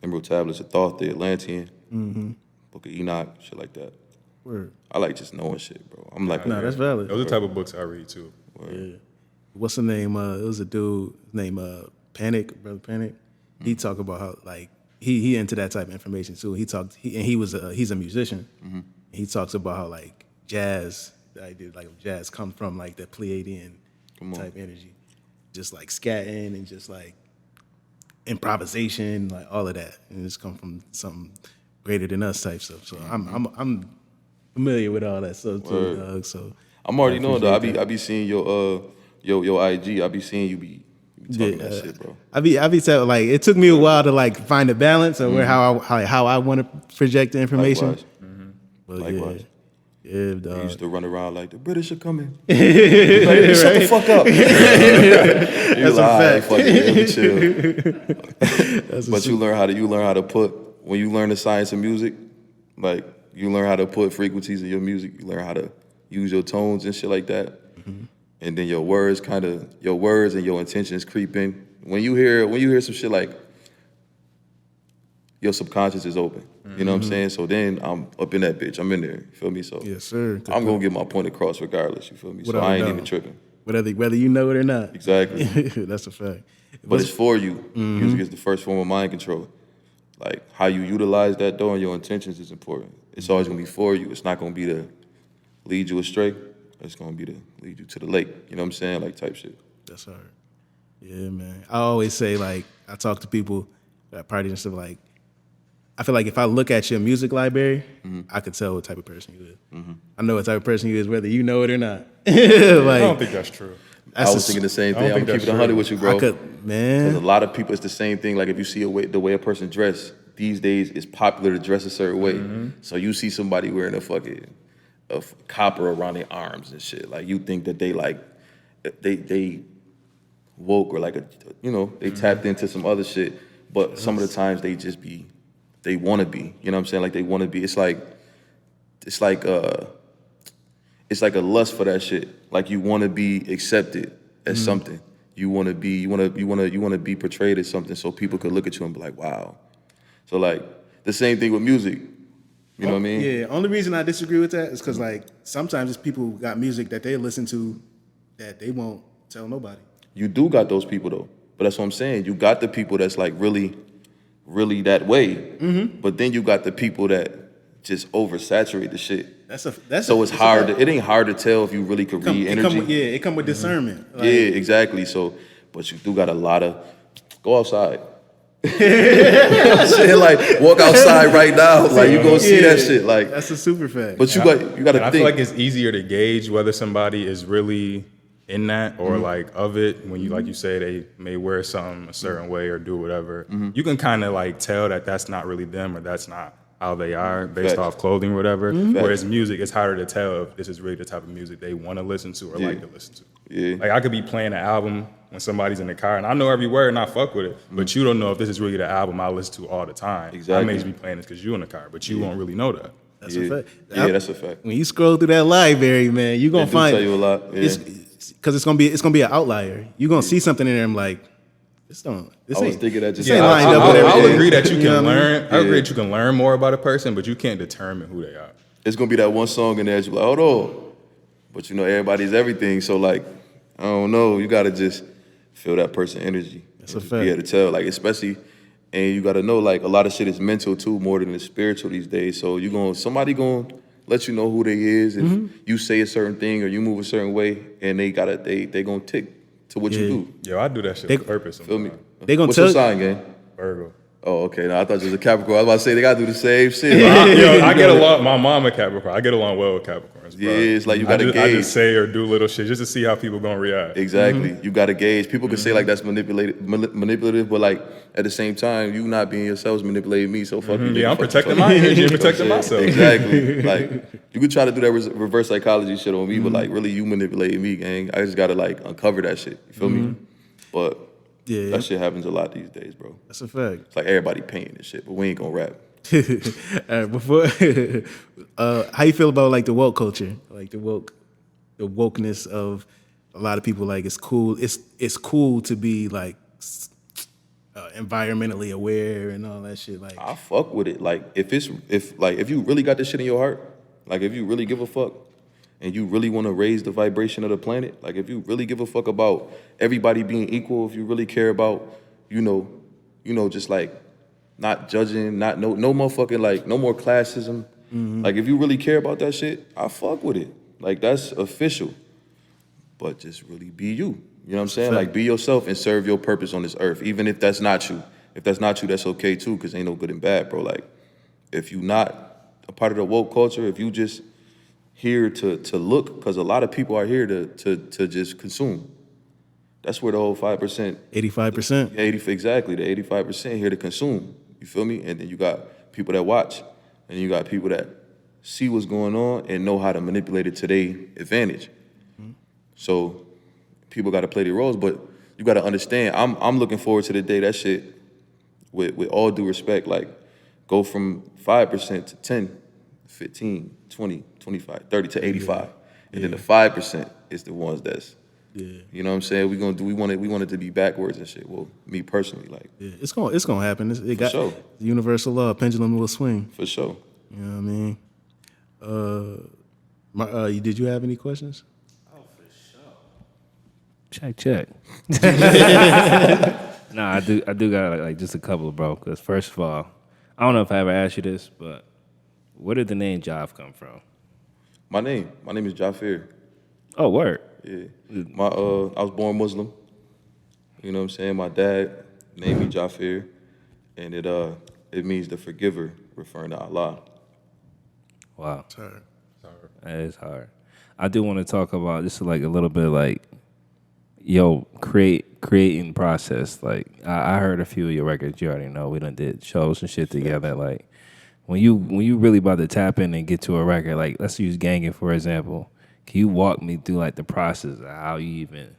Emerald Tablets of Thoth, the Atlantean, Book of Enoch, shit like that. Word. I like just knowing shit, bro. I'm like, No, that's valid. Those are the type of books I read too. Yeah. What's the name? It was a dude named Brother Panic. He talked about how like he into that type of information too. He's a musician. He talks about how like jazz, the idea like jazz comes from like the Pleiadian type energy, just like scatting and just like improvisation, like all of that, and it's come from something greater than us type stuff. So I'm familiar with all that stuff too, dog. So I'm already knowing though. I be seeing your IG. I be seeing you be talking that shit, bro. I be telling like it took me a while to like find a balance of where how I want to project the information. Likewise. But Likewise. Yeah, dog. You used to run around like the British are coming. Like, shut the fuck up. That's a fact. But you learn how to put when you learn the science of music, like you learn how to put frequencies in your music. You learn how to use your tones and shit like that. And then your words and your intentions creep in. When you hear some shit like your subconscious is open. You know what I'm saying? So then I'm up in that bitch. I'm in there. You feel me? So yes, sir. I'm gonna get my point across regardless. You feel me? So I ain't even tripping. Whether you know it or not. Exactly. That's a fact. But it's for you. Music is the first form of mind control. Like how you utilize that though and your intentions is important. It's always gonna be for you. It's not gonna be lead you astray, it's gonna be to lead you to the lake. You know what I'm saying? Like type shit. That's hard. Yeah, man. I always say, like, I talk to people at parties and stuff, like, I feel like if I look at your music library, I could tell what type of person you is. I know what type of person you is, whether you know it or not. Like, I don't think that's true. I was thinking the same thing. I'm gonna keep it 100 with you, bro. Man. Because a lot of people, it's the same thing. Like if you see the way a person dress these days, it's popular to dress a certain way. So you see somebody wearing a copper around their arms and shit. Like you think that they woke or like they tapped into some other shit. But some of the times they want to be. You know what I'm saying? Like they want to be. It's like a lust for that shit. Like you want to be accepted as something. You want to be portrayed as something so people could look at you and be like, wow. So like the same thing with music. You know what I mean? Yeah. Only reason I disagree with that is because like sometimes it's people who got music that they listen to that they won't tell nobody. You do got those people though. But that's what I'm saying. You got the people that's like really, really that way. But then you got the people that just oversaturate the shit. It's hard. It ain't hard to tell if you really could read energy. It come with discernment. Like, yeah, exactly. So, but you do got a lot of go outside. Shit, like walk outside right now. Like you gonna see that shit. Like that's a super fact. But you got to think. I feel like it's easier to gauge whether somebody is really in that or like of it when you like you say they may wear something a certain way or do whatever. You can kind of like tell that that's not really them or that's not how they are based off clothing or whatever. Whereas music, it's harder to tell if this is really the type of music they want to listen to or like to listen to. Yeah. Like I could be playing an album when somebody's in the car and I know every word and I fuck with it, but you don't know if this is really the album I listen to all the time. Exactly. I may just be playing this because you're in the car, but you won't really know that. That's a fact. Yeah, that's a fact. When you scroll through that library, man, you're gonna find tell you a lot. Yeah. Because it's gonna be an outlier. You're gonna see something in there. I'm like, I'll agree that you can learn. I agree that you can learn more about a person, but you can't determine who they are. It's gonna be that one song in there. You're like, hold on, but everybody's everything. So like, I don't know. You gotta just feel that person energy. That's a fact. Yeah, to tell. Like especially, and you gotta know like a lot of shit is mental too, more than it's spiritual these days. So somebody gonna let you know who they is if you say a certain thing or you move a certain way, and they gonna tick to what you do. Yo, I do that shit on purpose. Feel me? What's your sign, gang? Virgo. Oh, okay. No, I thought you was a Capricorn. I was about to say they gotta do the same shit. I get along. My mom a Capricorn. I get along well with Capricorns. Bro. Yeah, it's like you gotta gauge. I just say or do little shit just to see how people gonna react. Exactly. You gotta gauge. People can say like that's manipulative, but like at the same time, you not being yourself is manipulating me. So fuck you. Yeah, I'm protecting my energy and protecting myself. Exactly. Like you could try to do that reverse psychology shit on me, but like really you manipulating me, gang. I just gotta like uncover that shit. You feel me? But yeah, that shit happens a lot these days, bro. That's a fact. It's like everybody paying this shit, but we ain't gonna rap. All right, before how you feel about like the woke culture, like the wokeness of a lot of people? Like it's cool. It's cool to be like environmentally aware and all that shit. Like I fuck with it. Like if you really got this shit in your heart, like if you really give a fuck. And you really want to raise the vibration of the planet, like if you really give a fuck about everybody being equal, if you really care about, just like not judging, no motherfucking like no more classism. Like if you really care about that shit, I fuck with it. Like that's official. But just really be you. You know what I'm saying? Like be yourself and serve your purpose on this earth, even if that's not you. If that's not you, that's okay too, because ain't no good and bad, bro. Like if you not a part of the woke culture, if you just here to look, because a lot of people are here to just consume. That's where the whole 5%. 85%. Exactly, the 85% here to consume. You feel me? And then you got people that watch, and you got people that see what's going on and know how to manipulate it to their advantage. So people got to play their roles, but you got to understand, I'm looking forward to the day that shit, with all due respect, like go from 5% to 10, 15, 20, 25, 30 to 85. And then the 5% is the ones that's, you know what I'm saying? We want it to be backwards and shit. Well, me personally, like. Yeah, it's gonna happen. It got sure. Universal law, pendulum will swing. For sure. You know what I mean? Did you have any questions? Oh, for sure. Check. Nah, I do got like just a couple, bro. Because first of all, I don't know if I ever asked you this, but where did the name JHAF come from? My name is Jafir. Oh, word. Yeah. I was born Muslim. You know what I'm saying? My dad named me Jafir, and it means the forgiver, referring to Allah. Wow. That is hard. I do want to talk about just like a little bit like, creating process. Like I heard a few of your records. You already know we done did shows and shit together. Like when you really about to tap in and get to a record, like let's use Gangin' for example. Can you walk me through like the process of how you even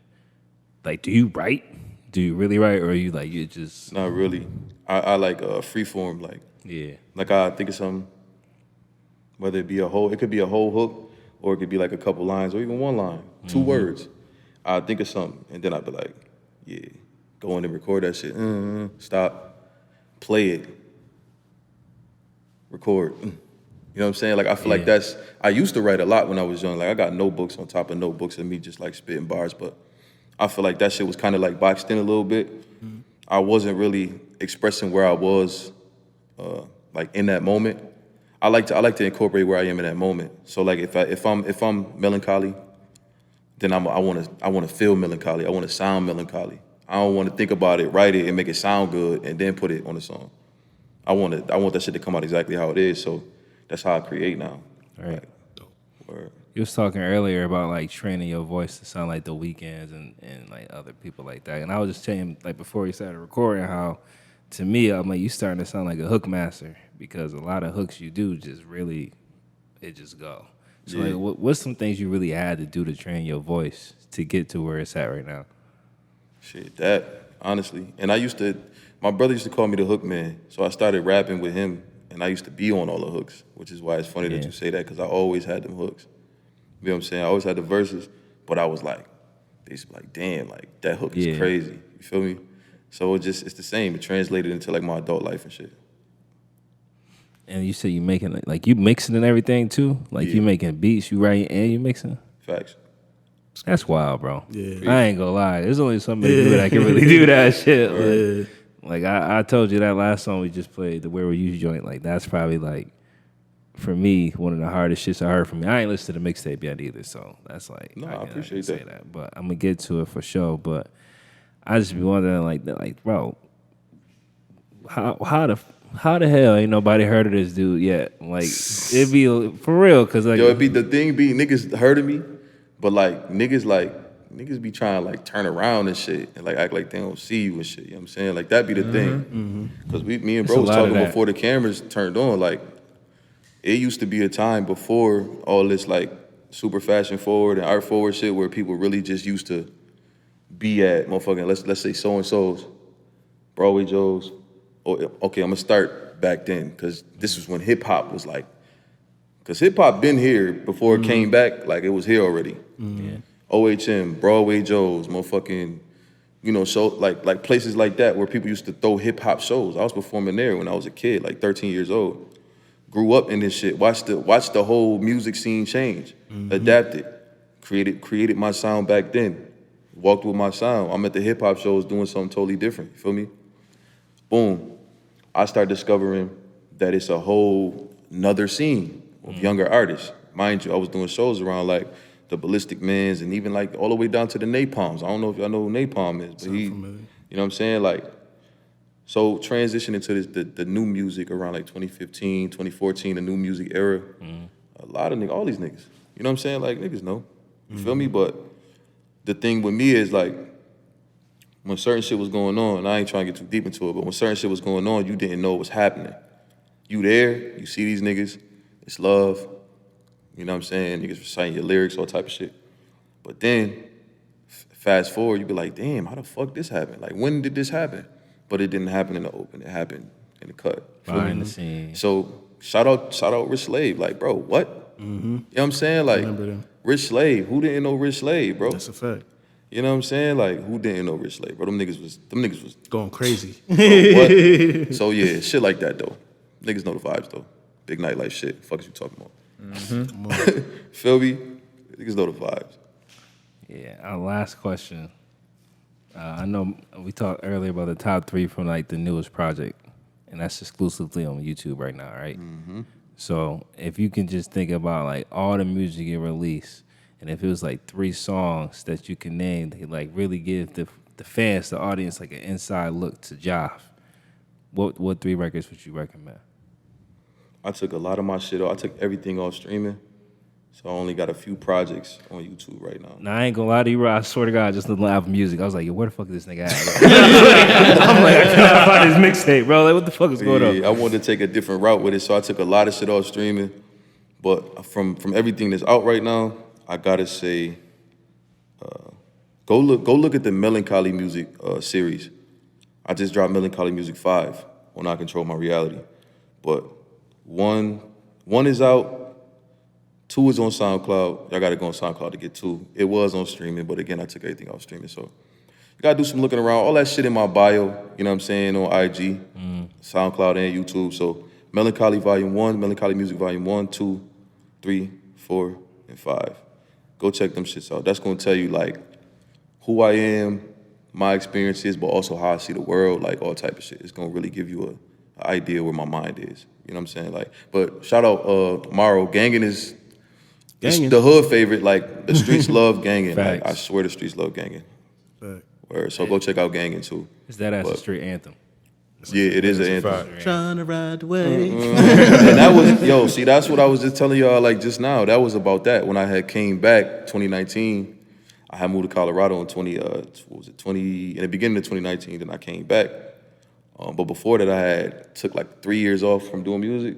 like? Do you write? Do you really write, or are you like you just? Not really. I like free form. Like Like I think of something. Whether it could be a whole hook, or it could be like a couple lines, or even one line, 2 words. I think of something, and then I'd be like, yeah, go in and record that shit. Stop, play it, record. You know what I'm saying? Like I feel like I used to write a lot when I was young. Like I got notebooks on top of notebooks of me just like spitting bars, but I feel like that shit was kind of like boxed in a little bit. I wasn't really expressing where I was, like in that moment. I like to incorporate where I am in that moment. So like if I'm melancholy, then I want to feel melancholy. I want to sound melancholy. I don't want to think about it, write it, and make it sound good, and then put it on the song. I want that shit to come out exactly how it is. So that's how I create now. Right. Word. You was talking earlier about like training your voice to sound like The Weeknd's and like other people like that. And I was just saying like before we started recording how to me I'm like you starting to sound like a hook master because a lot of hooks you do just really it just go. So like what's some things you really had to do to train your voice to get to where it's at right now? Shit, that honestly. And my brother used to call me the hook man. So I started rapping with him and I used to be on all the hooks, which is why it's funny that you say that because I always had them hooks. You know what I'm saying? I always had the verses, but I was like, damn, like that hook is crazy. You feel me? So it's the same. It translated into like my adult life and shit. And you said you making it like you mixing and everything too? Like you making beats, you writing and you mixing? Facts. That's wild, bro. Yeah. I ain't gonna lie. There's only somebody that can really do that shit. Like I told you that last song we just played, the Where Were You joint, like that's probably like for me, one of the hardest shits I heard from me. I ain't listened to the mixtape yet either, so that's like I appreciate that. But I'm gonna get to it for sure. But I just be wondering, like, bro, how the hell ain't nobody heard of this dude yet? Like, it be for real, cause like, it be the thing be niggas heard of me, but like niggas be trying to like turn around and shit and like act like they don't see you and shit. You know what I'm saying? Like that be the thing. Cause me and bro was talking before the cameras turned on. Like, it used to be a time before all this like super fashion forward and art forward shit where people really just used to be at motherfucking let's say so and so's, Broadway Joe's. Okay, I'm gonna start back then because this was when hip hop was like, because hip hop been here before it came back. Like it was here already. OHM, Broadway Joe's, motherfucking, show like places like that where people used to throw hip hop shows. I was performing there when I was a kid, like 13 years old. Grew up in this shit. Watched the whole music scene change. Adapted. Created my sound back then. Walked with my sound. I'm at the hip hop shows doing something totally different. You feel me? Boom. I start discovering that it's a whole nother scene of younger artists. Mind you, I was doing shows around like the Ballistic Mans and even like all the way down to the Napalms. I don't know if y'all know who Napalm is, but you know what I'm saying? Like, so transitioning into the new music around like 2015, 2014, the new music era, a lot of niggas, all these niggas, you know what I'm saying? Like niggas know, you feel me? But the thing with me is like, when certain shit was going on, and I ain't trying to get too deep into it, but when certain shit was going on, you didn't know what was happening. You there, you see these niggas, it's love, you know what I'm saying? Niggas reciting your lyrics, all type of shit. But then, fast forward, you be like, damn, how the fuck this happened? Like, when did this happen? But it didn't happen in the open. It happened in the cut. Behind the scenes. So shout out Rich Slave. Like, bro, what? You know what I'm saying? Like, Rich Slave. Who didn't know Rich Slave, bro? That's a fact. You know what I'm saying? Like, who didn't know Rich Slave, bro? Them niggas was Going crazy. Bro, what? So yeah, shit like that though. Niggas know the vibes though. Big nightlife shit. Fuck is you talking about? Feel me? Niggas know the vibes. Yeah. Our last question. I know we talked earlier about the top 3 from like the newest project, and that's exclusively on YouTube right now, right? So if you can just think about like all the music you release, and if it was like 3 songs that you can name, they like really give the fans, the audience, like an inside look to JAF, what 3 records would you recommend? I took a lot of my shit off. I took everything off streaming. So I only got a few projects on YouTube right now. Now, I ain't gonna lie to you, bro. I swear to God, just the live music. I was like, yo, where the fuck is this nigga at? I'm like, I can't find his mixtape, bro. Like, what the fuck is going on? I wanted to take a different route with it, so I took a lot of shit off streaming. But from everything that's out right now, I gotta say, go look at the Melancholy music series. I just dropped Melancholy Music 5 on I Control My Reality. But one is out. 2 is on SoundCloud. Y'all gotta go on SoundCloud to get 2. It was on streaming, but again, I took everything off streaming. So you gotta do some looking around. All that shit in my bio, you know what I'm saying, on IG, SoundCloud, and YouTube. So Melancholy Volume 1, Melancholy Music Volume 1, 2, 3, 4, and 5. Go check them shits out. That's gonna tell you like who I am, my experiences, but also how I see the world, like all type of shit. It's gonna really give you an idea where my mind is. You know what I'm saying? Like, but shout out Maro. Gangin' is the hood favorite. Like the streets love Gangin'. Like, I swear the streets love Gangin'. Word. So go check out Gangin' too. Is that as a street anthem? Yeah, it is an anthem. Trying to ride the wave. And that was, see, that's what I was just telling y'all like just now. That was about that. When I had came back 2019, I had moved to Colorado in in the beginning of 2019, then I came back. But before that, I had took like 3 years off from doing music,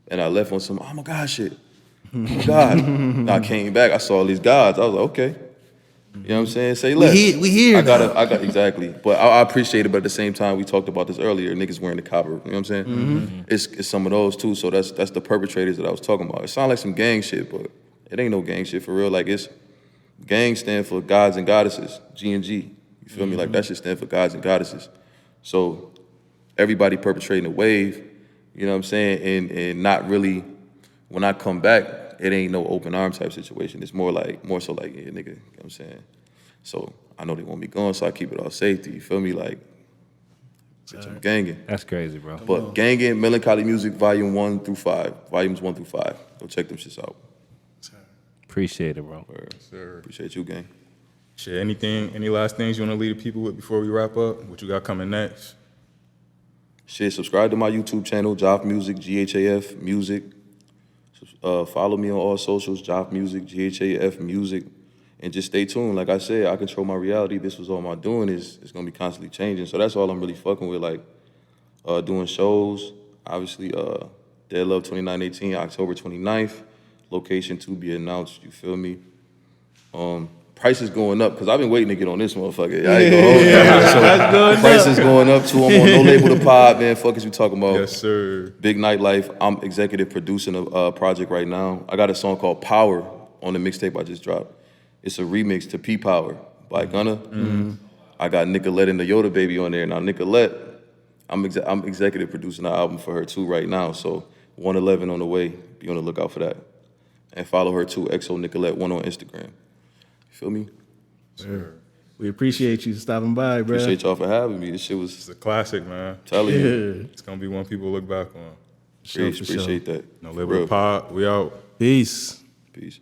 and I left on some, oh my God shit. Oh my God. And I came back, I saw all these gods. I was like, okay. You know what I'm saying? Say less. We here. I got exactly. But I appreciate it, but at the same time, we talked about this earlier, niggas wearing the copper. You know what I'm saying? Mm-hmm. It's some of those too. So that's the perpetrators that I was talking about. It sounds like some gang shit, but it ain't no gang shit for real. Like it's gang stand for gods and goddesses, G&G. You feel me? Like that shit stand for gods and goddesses. So everybody perpetrating a wave, you know what I'm saying? And not really, when I come back, it ain't no open arm type situation. It's more so like, yeah, nigga, you know what I'm saying? So I know they want me gone, so I keep it all safety. You feel me? Like, bitch, I'm ganging. That's crazy, bro. But ganging, Melancholy Music, Volume 1 through 5. Volumes 1 through 5. Go check them shits out. Appreciate it, bro. Sir. Appreciate you, gang. Shit, any last things you want to leave the people with before we wrap up? What you got coming next? Shit, subscribe to my YouTube channel, JAF Music, GHAF Music. Follow me on all socials, JAF Music, GHAF Music. And just stay tuned. Like I said, I control my reality. This was all my doing. It's going to be constantly changing. So that's all I'm really fucking with, like doing shows. Obviously, Dead Love 2918, October 29th. Location to be announced, you feel me? Price is going up, because I've been waiting to get on this motherfucker. I ain't gonna hold you. So price is going up too. I'm on No Label to Pod, man. Fuck is you talking about? Yes, sir. Big Nightlife. I'm executive producing a project right now. I got a song called Power on the mixtape I just dropped. It's a remix to P Power by Gunna. Mm-hmm. I got Nicolette and the Yoda Baby on there. Now Nicolette, I'm executive producing an album for her too right now. So 111 on the way. Be on the lookout for that. And follow her too, XO Nicolette 1 on Instagram. You feel me? Sure. We appreciate you stopping by, bro. Appreciate y'all for having me. This shit was It's a classic, man. telling you. It's gonna be one people look back on. Appreciate that. No Label Pod. We out. Peace. Peace.